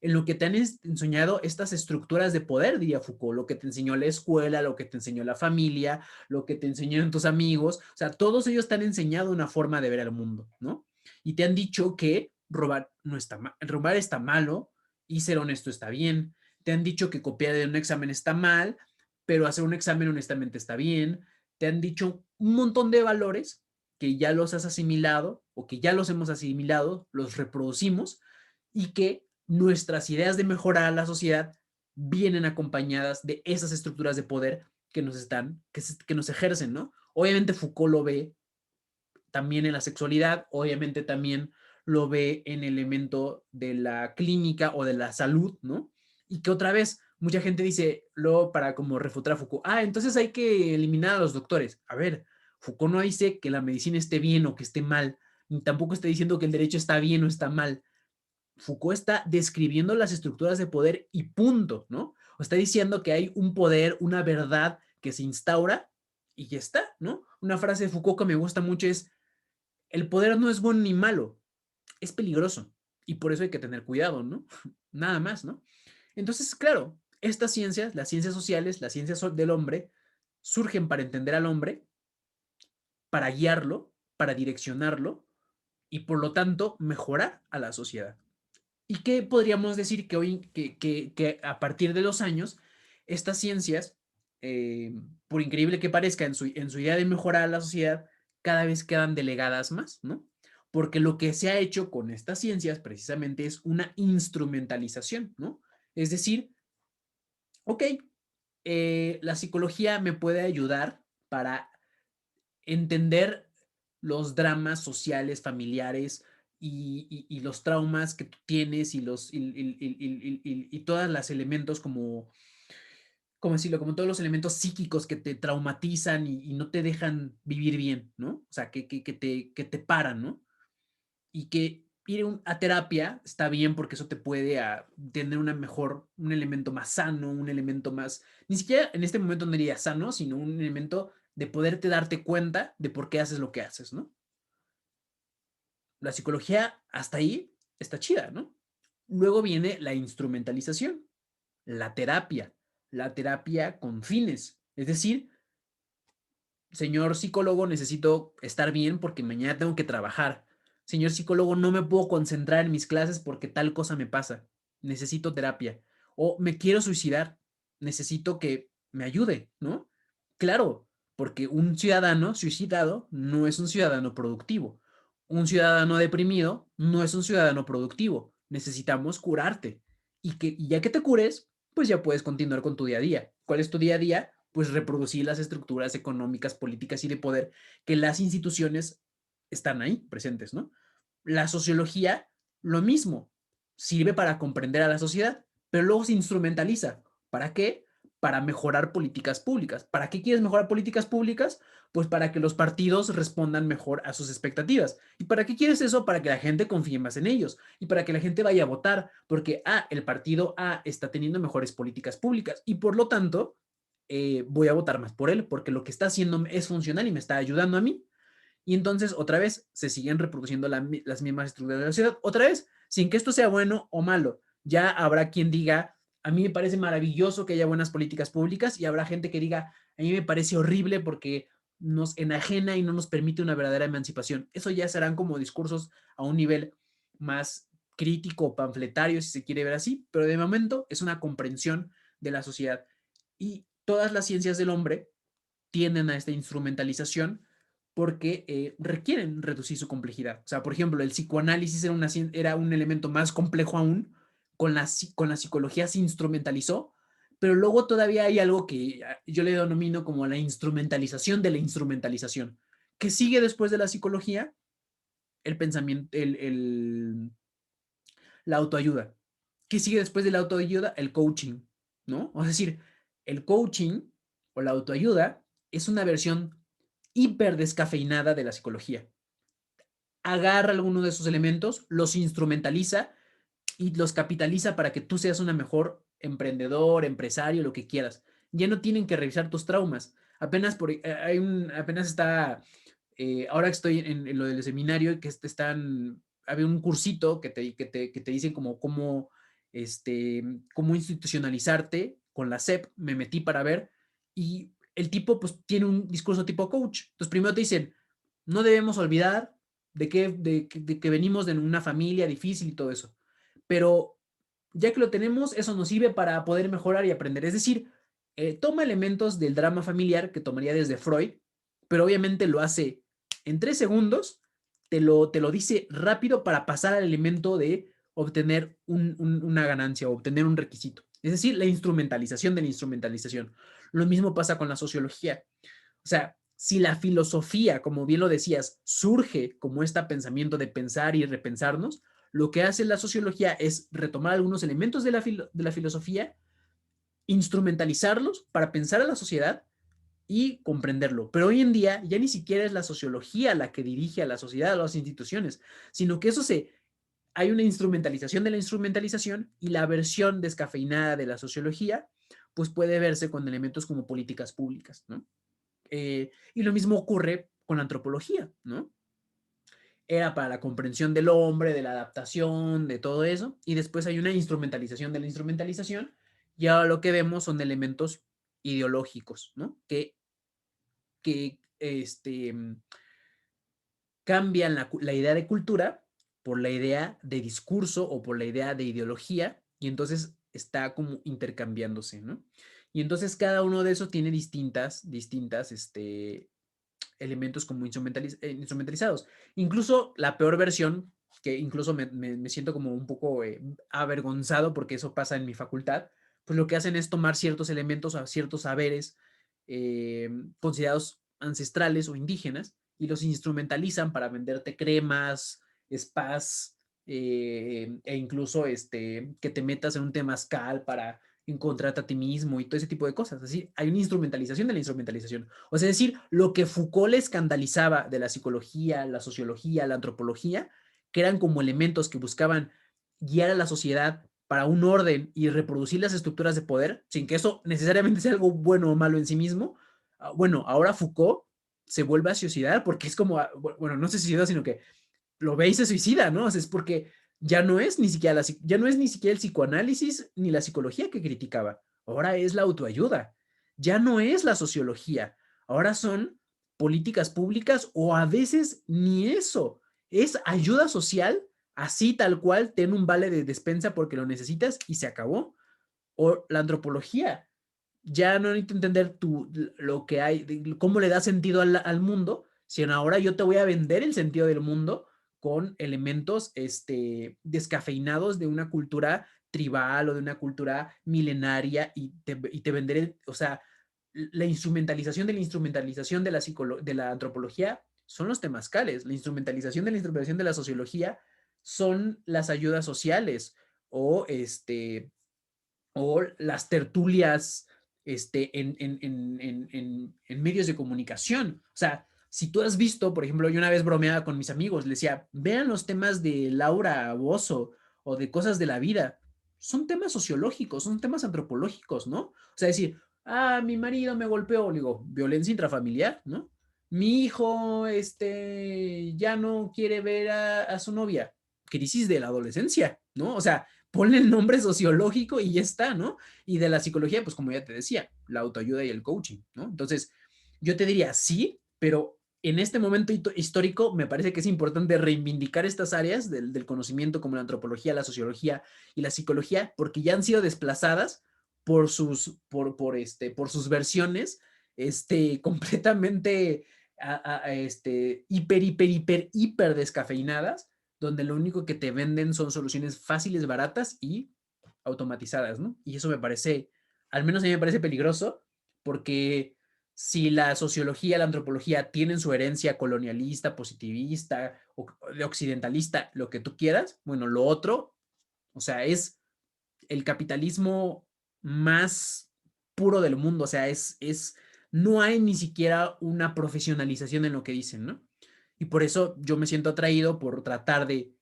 en lo que te han enseñado estas estructuras de poder, diría Foucault, lo que te enseñó la escuela, lo que te enseñó la familia, lo que te enseñaron tus amigos, o sea, todos ellos te han enseñado una forma de ver el mundo, ¿no? Y te han dicho que robar no está robar está malo y ser honesto está bien. Te han dicho que copiar de un examen está mal, pero hacer un examen honestamente está bien. Te han dicho un montón de valores que ya los has asimilado o que ya los hemos asimilado, los reproducimos y que nuestras ideas de mejorar a la sociedad vienen acompañadas de esas estructuras de poder que nos están, que nos ejercen, ¿no? Obviamente Foucault lo ve también en la sexualidad, obviamente también lo ve en el elemento de la clínica o de la salud, ¿no? Y que otra vez mucha gente dice, luego para como refutar a Foucault, entonces hay que eliminar a los doctores. A ver, Foucault no dice que la medicina esté bien o que esté mal, ni tampoco está diciendo que el derecho está bien o está mal. Foucault está describiendo las estructuras de poder y punto, ¿no? O está diciendo que hay un poder, una verdad que se instaura y ya está, ¿no? Una frase de Foucault que me gusta mucho es, el poder no es bueno ni malo, es peligroso y por eso hay que tener cuidado, ¿no? Nada más, ¿no? Entonces, claro, estas ciencias, las ciencias sociales, las ciencias del hombre, surgen para entender al hombre, para guiarlo, para direccionarlo y por lo tanto mejorar a la sociedad. ¿Y qué podríamos decir que hoy, que a partir de los años, estas ciencias, por increíble que parezca en su idea de mejorar a la sociedad, cada vez quedan delegadas más, ¿no? Porque lo que se ha hecho con estas ciencias precisamente es una instrumentalización, ¿no? Es decir, ok, la psicología me puede ayudar para entender los dramas sociales, familiares y los traumas que tú tienes y todos los elementos como decirlo, como todos los elementos psíquicos que te traumatizan y no te dejan vivir bien, ¿no? O sea, que te paran, ¿no? Y que ir a terapia está bien porque eso te puede tener un elemento más sano, un elemento más, ni siquiera en este momento no diría sano, sino un elemento de poderte darte cuenta de por qué haces lo que haces, ¿no? La psicología hasta ahí está chida, ¿no? Luego viene la instrumentalización, la la terapia con fines, es decir, señor psicólogo, necesito estar bien porque mañana tengo que trabajar. Señor psicólogo, no me puedo concentrar en mis clases porque tal cosa me pasa. Necesito terapia. O me quiero suicidar. Necesito que me ayude, ¿no? Claro, porque un ciudadano suicidado no es un ciudadano productivo. Un ciudadano deprimido no es un ciudadano productivo. necesitamos curarte. Y ya que te cures, pues ya puedes continuar con tu día a día. ¿Cuál es tu día a día? Pues reproducir las estructuras económicas, políticas y de poder que las instituciones están ahí presentes, ¿no? La sociología, lo mismo, sirve para comprender a la sociedad, pero luego se instrumentaliza. ¿Para qué? Para mejorar políticas públicas. ¿Para qué quieres mejorar políticas públicas? Pues para que los partidos respondan mejor a sus expectativas. ¿Y para qué quieres eso? Para que la gente confíe más en ellos y para que la gente vaya a votar, porque el partido A está teniendo mejores políticas públicas y por lo tanto voy a votar más por él, porque lo que está haciendo es funcional y me está ayudando a mí. Y entonces otra vez se siguen reproduciendo las mismas estructuras de la sociedad, otra vez, sin que esto sea bueno o malo. Ya habrá quien diga, a mí me parece maravilloso que haya buenas políticas públicas y habrá gente que diga, a mí me parece horrible porque nos enajena y no nos permite una verdadera emancipación. Eso ya serán como discursos a un nivel más crítico o panfletario, si se quiere ver así, pero de momento es una comprensión de la sociedad. Y todas las ciencias del hombre tienden a esta instrumentalización porque requieren reducir su complejidad. O sea, por ejemplo, el psicoanálisis era un elemento más complejo aún, con la psicología se instrumentalizó, pero luego todavía hay algo que yo le denomino como la instrumentalización de la instrumentalización, que sigue después de la psicología, el pensamiento, la autoayuda. ¿Qué sigue después de la autoayuda? El coaching, ¿no? Es decir, el coaching o la autoayuda es una versión hiper descafeinada de la psicología. Agarra algunos de esos elementos, los instrumentaliza y los capitaliza para que tú seas una mejor emprendedor, empresario, lo que quieras. Ya no tienen que revisar tus traumas. Apenas está, ahora que estoy en lo del seminario, que había un cursito que te dicen cómo institucionalizarte con la SEP, me metí para ver, y el tipo pues tiene un discurso tipo coach. Entonces primero te dicen, no debemos olvidar de que venimos de una familia difícil y todo eso. Pero ya que lo tenemos, eso nos sirve para poder mejorar y aprender. Es decir, toma elementos del drama familiar que tomaría desde Freud, pero obviamente lo hace en 3 segundos, te lo dice rápido para pasar al elemento de obtener una ganancia o obtener un requisito. Es decir, la instrumentalización de la instrumentalización. Lo mismo pasa con la sociología. O sea, si la filosofía, como bien lo decías, surge como este pensamiento de pensar y repensarnos, lo que hace la sociología es retomar algunos elementos de la filosofía, instrumentalizarlos para pensar a la sociedad y comprenderlo. Pero hoy en día ya ni siquiera es la sociología la que dirige a la sociedad o a las instituciones, sino que hay una instrumentalización de la instrumentalización y la versión descafeinada de la sociología, pues puede verse con elementos como políticas públicas, ¿no? Y lo mismo ocurre con la antropología, ¿no? Era para la comprensión del hombre, de la adaptación, de todo eso, y después hay una instrumentalización de la instrumentalización, y ahora lo que vemos son elementos ideológicos, ¿no? Que cambian la idea de cultura por la idea de discurso o por la idea de ideología, y entonces está como intercambiándose, ¿no? Y entonces cada uno de esos tiene distintas elementos como instrumentalizados. Incluso la peor versión, que incluso me siento como un poco avergonzado porque eso pasa en mi facultad, pues lo que hacen es tomar ciertos elementos o ciertos saberes considerados ancestrales o indígenas y los instrumentalizan para venderte cremas, spas, e incluso que te metas en un temazcal para encontrarte a ti mismo y todo ese tipo de cosas. Así, hay una instrumentalización de la instrumentalización. O sea, es decir, lo que Foucault le escandalizaba de la psicología, la sociología, la antropología, que eran como elementos que buscaban guiar a la sociedad para un orden y reproducir las estructuras de poder, sin que eso necesariamente sea algo bueno o malo en sí mismo. Bueno, ahora Foucault se vuelve a suicidar porque es como, bueno, no se suicida, sino que lo ve y se suicida, ¿no? O sea, es porque ya no es ni siquiera el psicoanálisis ni la psicología que criticaba. Ahora es la autoayuda. Ya no es la sociología. Ahora son políticas públicas o a veces ni eso. Es ayuda social, así tal cual, ten un vale de despensa porque lo necesitas y se acabó. O la antropología. Ya no necesito entender lo que hay, cómo le da sentido al mundo, sino ahora yo te voy a vender el sentido del mundo con elementos descafeinados de una cultura tribal o de una cultura milenaria y te venderé, o sea, la instrumentalización de de la antropología son los temazcales, la instrumentalización de la sociología son las ayudas sociales o, o las tertulias en medios de comunicación. O sea, si tú has visto, por ejemplo, yo una vez bromeaba con mis amigos, les decía, vean los temas de Laura Bozzo o de cosas de la vida. Son temas sociológicos, son temas antropológicos, ¿no? O sea, decir, mi marido me golpeó, digo, violencia intrafamiliar, ¿no? Mi hijo, ya no quiere ver a su novia. Crisis de la adolescencia, ¿no? O sea, ponle el nombre sociológico y ya está, ¿no? Y de la psicología, pues como ya te decía, la autoayuda y el coaching, ¿no? Entonces, yo te diría sí, pero en este momento histórico me parece que es importante reivindicar estas áreas del conocimiento como la antropología, la sociología y la psicología, porque ya han sido desplazadas por sus versiones completamente hiper descafeinadas, donde lo único que te venden son soluciones fáciles, baratas y automatizadas, ¿no? Y eso me parece, al menos a mí me parece peligroso, porque si la sociología, la antropología tienen su herencia colonialista, positivista, o de occidentalista, lo que tú quieras, bueno, lo otro, o sea, es el capitalismo más puro del mundo, o sea, no hay ni siquiera una profesionalización en lo que dicen, ¿no? Y por eso yo me siento atraído por tratar de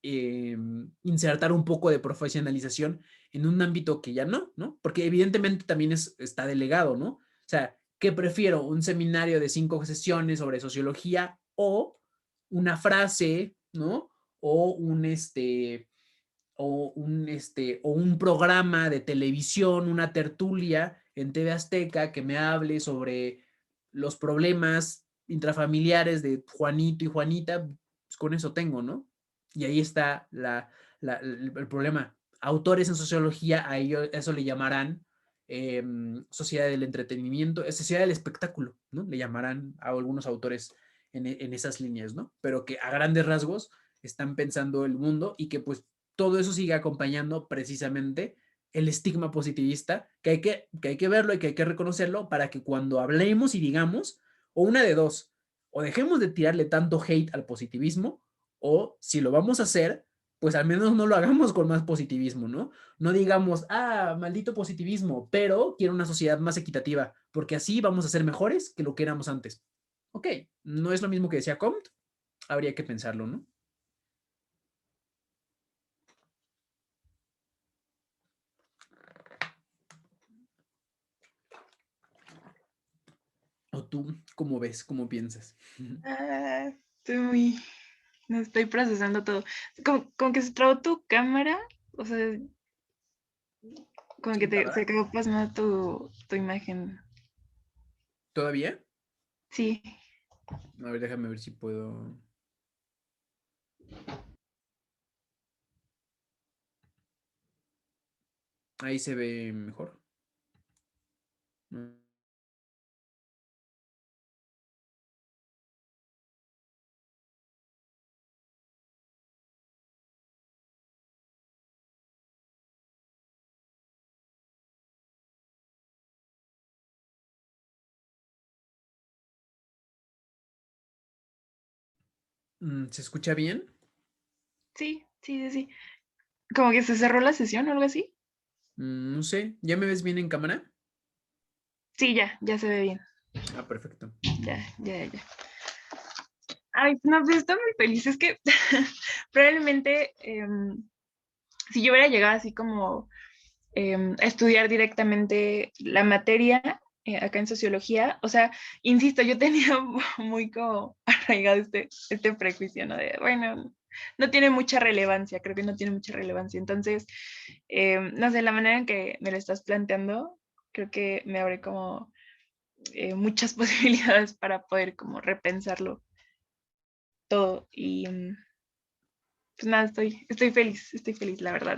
insertar un poco de profesionalización en un ámbito que ya no, ¿no? Porque evidentemente también está delegado, ¿no? O sea, ¿qué prefiero? ¿Un seminario de 5 sesiones sobre sociología o una frase, ¿no? O o un programa de televisión, una tertulia en TV Azteca que me hable sobre los problemas intrafamiliares de Juanito y Juanita, pues con eso tengo, ¿no? Y ahí está el problema. Autores en sociología, a eso le llamarán sociedad del entretenimiento, sociedad del espectáculo, ¿no? Le llamarán a algunos autores en esas líneas, ¿no? Pero que a grandes rasgos están pensando el mundo y que pues todo eso sigue acompañando precisamente el estigma positivista, que hay que verlo y que hay que reconocerlo para que cuando hablemos y digamos, o una de dos, o dejemos de tirarle tanto hate al positivismo, o si lo vamos a hacer, pues al menos no lo hagamos con más positivismo, ¿no? No digamos, maldito positivismo, pero quiero una sociedad más equitativa, porque así vamos a ser mejores que lo que éramos antes. Ok, no es lo mismo que decía Comte, habría que pensarlo, ¿no? ¿O tú cómo ves, cómo piensas? Estoy muy, no estoy procesando todo. Como que se trabó tu cámara, o sea, como que Sí, se ¿verdad? quedó pasmada tu imagen. ¿Todavía? Sí. A ver, déjame ver si puedo. Ahí se ve mejor. ¿Se escucha bien? Sí, sí, sí, sí. Como que se cerró la sesión o algo así. No sé. ¿Ya me ves bien en cámara? Sí, ya se ve bien. Perfecto. Ya. Ay, no, pues estoy muy feliz. Es que probablemente si yo hubiera llegado así como a estudiar directamente la materia acá en sociología, o sea, insisto, yo tenía muy como arraigado este prejuicio, ¿no? De, bueno, no tiene mucha relevancia, creo que no tiene mucha relevancia. Entonces, no sé, la manera en que me lo estás planteando, creo que me abre como muchas posibilidades para poder como repensarlo todo. Y pues nada, estoy feliz, la verdad.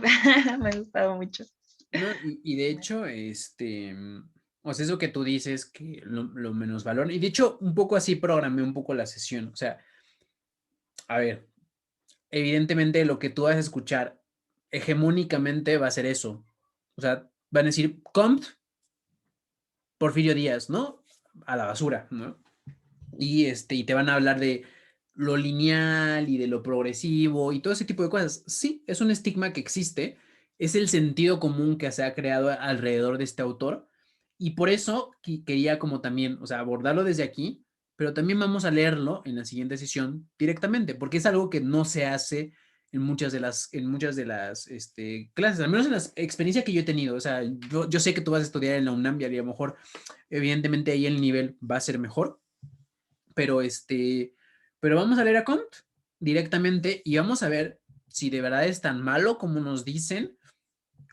Me ha gustado mucho. No, y de hecho, o sea, eso que tú dices que lo menos valor, y de hecho, un poco así programé un poco la sesión. O sea, a ver, evidentemente lo que tú vas a escuchar hegemónicamente va a ser eso. O sea, van a decir, Comte, Porfirio Díaz, ¿no? A la basura, ¿no? Y te van a hablar de lo lineal y de lo progresivo y todo ese tipo de cosas. Sí, es un estigma que existe, es el sentido común que se ha creado alrededor de este autor y por eso quería como también, o sea, abordarlo desde aquí, pero también vamos a leerlo en la siguiente sesión directamente, porque es algo que no se hace en muchas de las clases, al menos en la experiencia que yo he tenido. O sea, yo sé que tú vas a estudiar en la UNAM y a lo mejor, evidentemente, ahí el nivel va a ser mejor, pero pero vamos a leer a Comte directamente y vamos a ver si de verdad es tan malo como nos dicen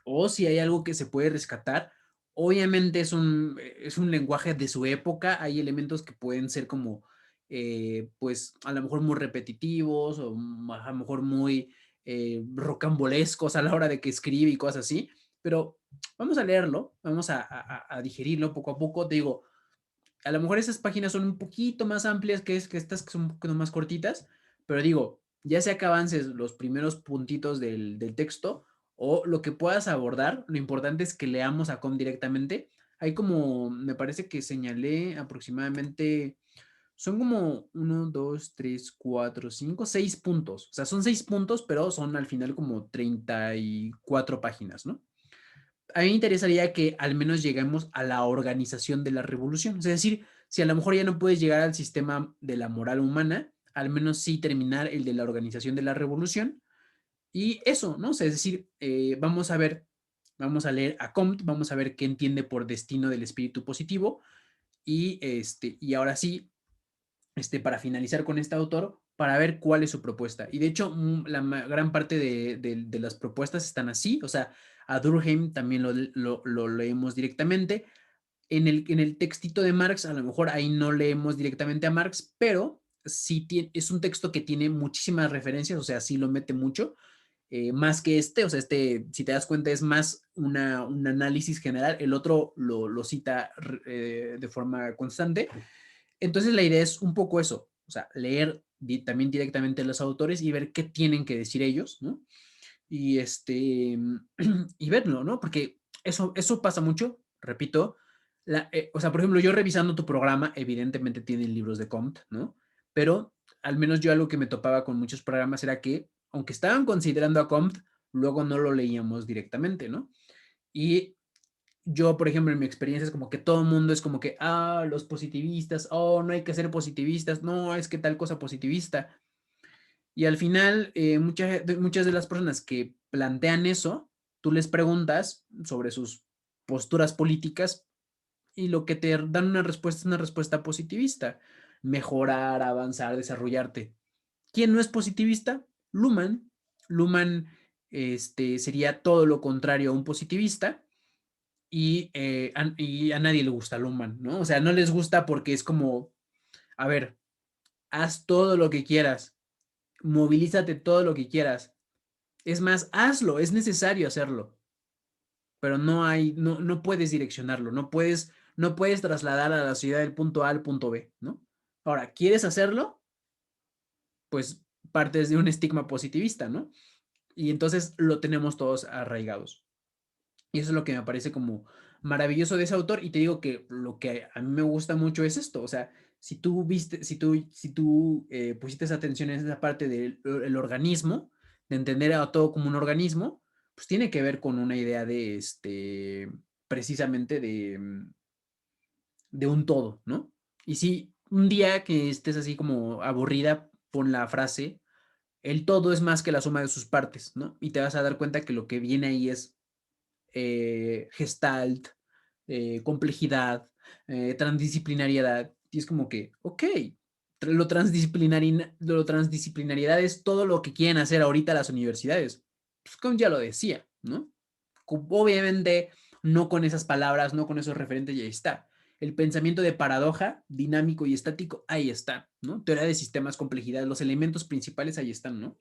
o si hay algo que se puede rescatar. Obviamente es un lenguaje de su época, hay elementos que pueden ser como, pues a lo mejor muy repetitivos o a lo mejor muy rocambolescos a la hora de que escribe y cosas así, pero vamos a leerlo, vamos a digerirlo poco a poco. Te digo, a lo mejor esas páginas son un poquito más amplias que estas que son un poquito más cortitas, pero digo, ya sea que avances los primeros puntitos del texto o lo que puedas abordar, lo importante es que leamos a Com directamente. Hay como, me parece que señalé aproximadamente, son como 1, 2, 3, 4, 5, 6 puntos. O sea, son 6 puntos, pero son al final como 34 páginas, ¿no? A mí me interesaría que al menos lleguemos a la organización de la revolución. Es decir, si a lo mejor ya no puedes llegar al sistema de la moral humana, al menos sí terminar el de la organización de la revolución. Y eso, ¿no? O sea, es decir, vamos a leer a Comte, vamos a ver qué entiende por destino del espíritu positivo. Y ahora sí, para finalizar con este autor, para ver cuál es su propuesta. Y de hecho, la gran parte de las propuestas están así. O sea, a Durkheim también lo leemos directamente. En el textito de Marx, a lo mejor ahí no leemos directamente a Marx, pero sí es un texto que tiene muchísimas referencias, o sea, sí lo mete mucho, más que o sea, si te das cuenta, es más un análisis general, el otro lo cita de forma constante. Entonces la idea es un poco eso, o sea, leer también directamente a los autores y ver qué tienen que decir ellos, ¿no? Y y verlo, ¿no? Porque eso pasa mucho, repito. O sea, por ejemplo, yo revisando tu programa, evidentemente tienen libros de Comte, ¿no? Pero al menos yo algo que me topaba con muchos programas era que, aunque estaban considerando a Comte, luego no lo leíamos directamente, ¿no? Y yo, por ejemplo, en mi experiencia es como que todo el mundo es como que, los positivistas, no hay que ser positivistas, no, es que tal cosa positivista. Y al final, muchas de las personas que plantean eso, tú les preguntas sobre sus posturas políticas y lo que te dan una respuesta es una respuesta positivista. Mejorar, avanzar, desarrollarte. ¿Quién no es positivista? Luhmann. Luhmann sería todo lo contrario a un positivista y a nadie le gusta Luhmann, ¿no? O sea, no les gusta porque es como, a ver, haz todo lo que quieras, movilízate todo lo que quieras. Es más, hazlo, es necesario hacerlo, pero no puedes direccionarlo, no puedes trasladar a la ciudad del punto A al punto B, ¿no? Ahora, ¿quieres hacerlo? Pues partes de un estigma positivista, ¿no? Y entonces lo tenemos todos arraigados. Y eso es lo que me parece como maravilloso de ese autor. Y te digo que lo que a mí me gusta mucho es esto. O sea, si tú pusiste atención en esa parte del organismo, de entender a todo como un organismo, pues tiene que ver con una idea precisamente de un todo, ¿no? Y si un día que estés así como aburrida, pon la frase, el todo es más que la suma de sus partes, ¿no? Y te vas a dar cuenta que lo que viene ahí es gestalt, complejidad, transdisciplinariedad. Y es como que, ok, lo transdisciplinariedad es todo lo que quieren hacer ahorita las universidades. Pues como ya lo decía, ¿no? Obviamente no con esas palabras, no con esos referentes, y ahí está. El pensamiento de paradoja, dinámico y estático, ahí está, ¿no? Teoría de sistemas, complejidad, los elementos principales ahí están, ¿no?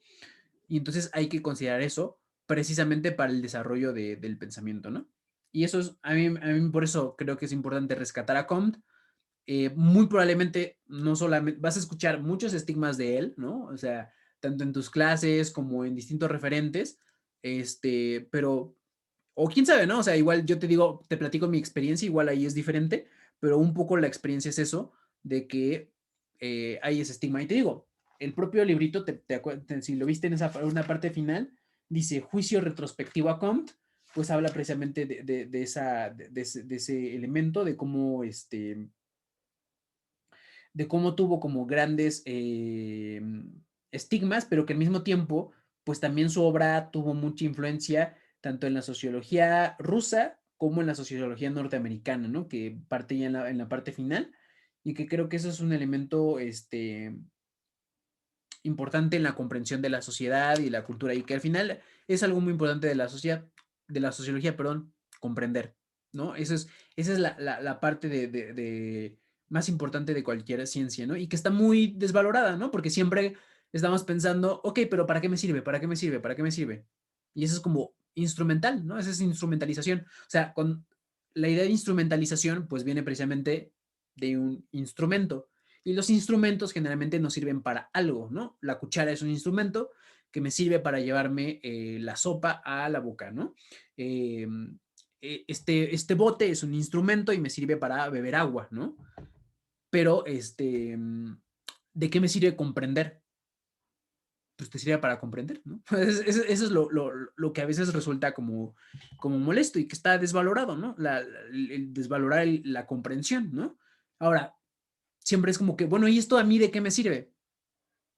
Y entonces hay que considerar eso precisamente para el desarrollo del pensamiento, ¿no? Y eso es, a mí por eso creo que es importante rescatar a Comte. Muy probablemente no solamente vas a escuchar muchos estigmas de él, ¿no? O sea, tanto en tus clases como en distintos referentes, pero, o quién sabe, ¿no? O sea, igual yo te digo, te platico mi experiencia, igual ahí es diferente, pero un poco la experiencia es eso, de que hay ese estigma. Y te digo, el propio librito, si lo viste en una parte final, dice juicio retrospectivo a Comte, pues habla precisamente de ese elemento, de cómo tuvo como grandes estigmas, pero que al mismo tiempo, pues también su obra tuvo mucha influencia tanto en la sociología rusa como en la sociología norteamericana, ¿no? Que parte ya en la parte final y que creo que eso es un elemento importante en la comprensión de la sociedad y la cultura y que al final es algo muy importante de la sociedad, de la sociología, perdón, comprender, ¿no? Esa es la parte más importante de cualquier ciencia, ¿no? Y que está muy desvalorada, ¿no? Porque siempre estamos pensando, ok, pero ¿para qué me sirve? ¿Para qué me sirve? ¿Para qué me sirve? Y eso es como instrumental, ¿no? Esa es instrumentalización. O sea, con la idea de instrumentalización, pues viene precisamente de un instrumento. Y los instrumentos generalmente nos sirven para algo, ¿no? La cuchara es un instrumento que me sirve para llevarme la sopa a la boca, ¿no? Eh, este bote es un instrumento y me sirve para beber agua, ¿no? Pero, ¿de qué me sirve comprender? Pues te sirve para comprender, ¿no? Eso es lo que a veces resulta como molesto y que está desvalorado, ¿no? El desvalorar la comprensión, ¿no? Ahora, siempre es como que, bueno, ¿y esto a mí de qué me sirve?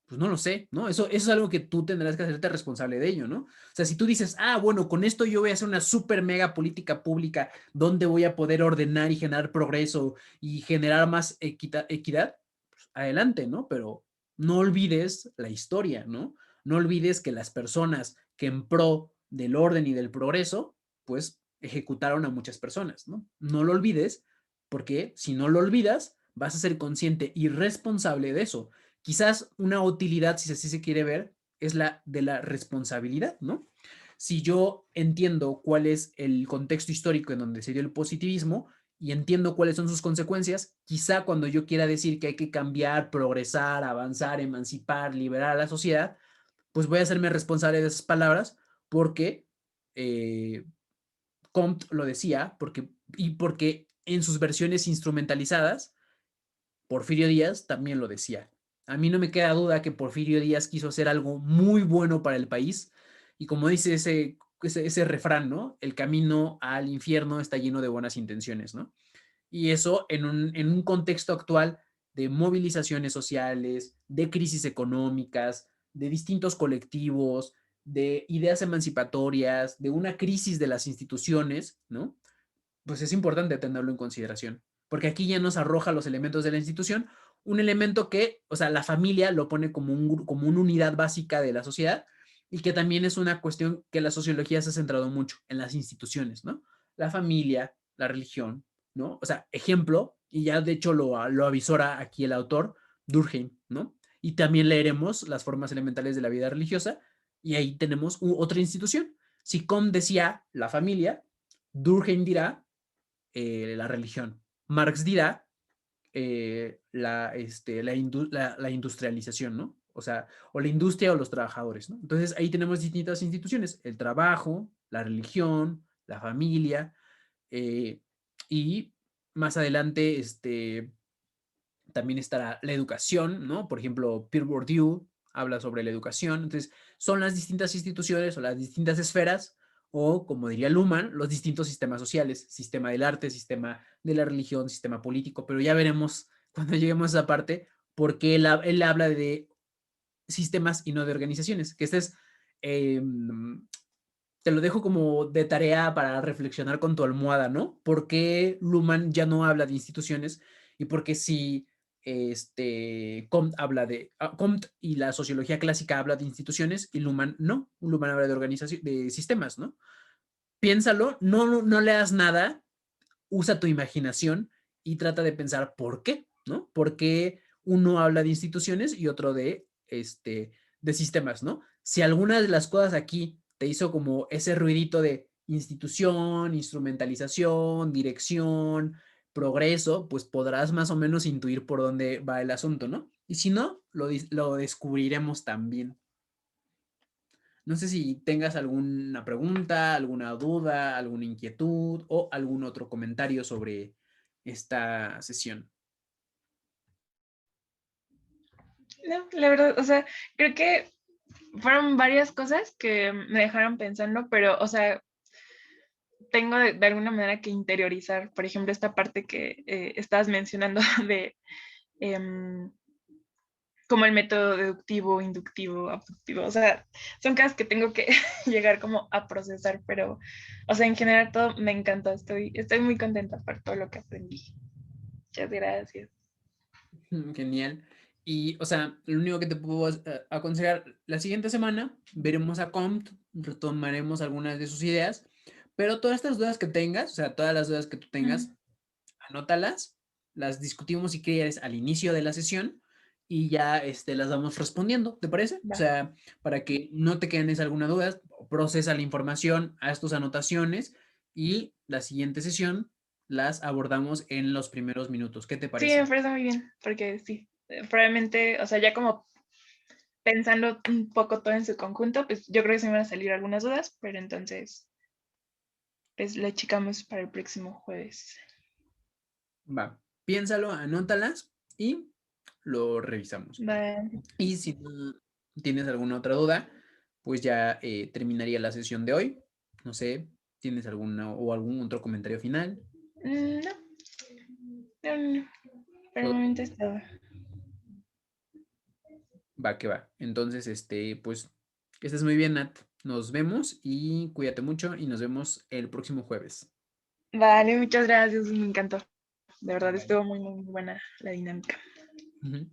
Pues no lo sé, ¿no? Eso es algo que tú tendrás que hacerte responsable de ello, ¿no? O sea, si tú dices, bueno, con esto yo voy a hacer una super mega política pública donde voy a poder ordenar y generar progreso y generar más equidad, pues adelante, ¿no? Pero no olvides la historia, ¿no? No olvides que las personas que en pro del orden y del progreso, pues ejecutaron a muchas personas, ¿no? No lo olvides porque si no lo olvidas, vas a ser consciente y responsable de eso. Quizás una utilidad, si así se quiere ver, es la de la responsabilidad, ¿no? Si yo entiendo cuál es el contexto histórico en donde se dio el positivismo y entiendo cuáles son sus consecuencias, quizá cuando yo quiera decir que hay que cambiar, progresar, avanzar, emancipar, liberar a la sociedad, pues voy a hacerme responsable de esas palabras porque eh, Comte lo decía y porque en sus versiones instrumentalizadas Porfirio Díaz también lo decía. A mí no me queda duda que Porfirio Díaz quiso hacer algo muy bueno para el país y como dice ese refrán, ¿no? El camino al infierno está lleno de buenas intenciones, ¿no? Y eso en un contexto actual de movilizaciones sociales, de crisis económicas, de distintos colectivos, de ideas emancipatorias, de una crisis de las instituciones, ¿no? Pues es importante tenerlo en consideración, porque aquí ya nos arroja los elementos de la institución, un elemento que, o sea, la familia lo pone como una unidad básica de la sociedad y que también es una cuestión que la sociología se ha centrado mucho en las instituciones, ¿no? La familia, la religión, ¿no? O sea, ejemplo, y ya de hecho lo avisora aquí el autor, Durkheim, ¿no? Y también leeremos las formas elementales de la vida religiosa y ahí tenemos otra institución. Si Comte decía la familia, Durkheim dirá la religión. Marx dirá la industrialización, ¿no? O sea, o la industria o los trabajadores, ¿no? Entonces ahí tenemos distintas instituciones, el trabajo, la religión, la familia, eh, y más adelante también estará la educación, ¿no? Por ejemplo, Pierre Bourdieu habla sobre la educación. Entonces, son las distintas instituciones o las distintas esferas, o como diría Luhmann, los distintos sistemas sociales, sistema del arte, sistema de la religión, sistema político, pero ya veremos cuando lleguemos a esa parte, porque él habla de sistemas y no de organizaciones, que eh, te lo dejo como de tarea para reflexionar con tu almohada, ¿no? ¿Por qué Luhmann ya no habla de instituciones y por qué si Comte y la sociología clásica habla de instituciones y Luhmann no? Luhmann habla de organización, de sistemas, ¿no? Piénsalo, no leas nada, usa tu imaginación y trata de pensar por qué, ¿no? ¿Por qué uno habla de instituciones y otro de sistemas, ¿no? Si alguna de las cosas aquí te hizo como ese ruidito de institución, instrumentalización, dirección, progreso, pues podrás más o menos intuir por dónde va el asunto, ¿no? Y si no, lo descubriremos también. No sé si tengas alguna pregunta, alguna duda, alguna inquietud o algún otro comentario sobre esta sesión. No, la verdad, o sea, creo que fueron varias cosas que me dejaron pensando, pero, o sea, tengo de alguna manera que interiorizar, por ejemplo, esta parte que estabas mencionando de em, como el método deductivo, inductivo, abductivo, o sea, son cosas que tengo que llegar como a procesar, pero, o sea, en general todo me encantó, estoy muy contenta por todo lo que aprendí. Muchas gracias. Genial. Y, o sea, lo único que te puedo aconsejar, la siguiente semana veremos a Comte, retomaremos algunas de sus ideas, pero todas estas dudas que tengas, o sea, todas las dudas que tú tengas, Mm, anótalas, las discutimos si quieres al inicio de la sesión y ya las vamos respondiendo, ¿te parece? O va. sea, para que no te quedes alguna duda, procesa la información, haz tus anotaciones y la siguiente sesión las abordamos en los primeros minutos. ¿Qué te Sí, me parece? parece muy bien, porque sí, probablemente, o sea, ya como pensando un poco todo en su conjunto, pues yo creo que se me van a salir algunas dudas, pero entonces, pues le checamos para el próximo jueves. Va, piénsalo, anótalas y lo revisamos. Va. Y si no tienes alguna otra duda, pues ya terminaría la sesión de hoy. No sé, ¿tienes alguna o algún otro comentario final? No, no, no, por el momento es todo. Va, que va. Entonces, pues, que estés muy bien, Nat. Nos vemos y cuídate mucho y nos vemos el próximo jueves. Vale, muchas gracias, me encantó. De verdad Bye. estuvo muy, muy buena la dinámica. Ujú.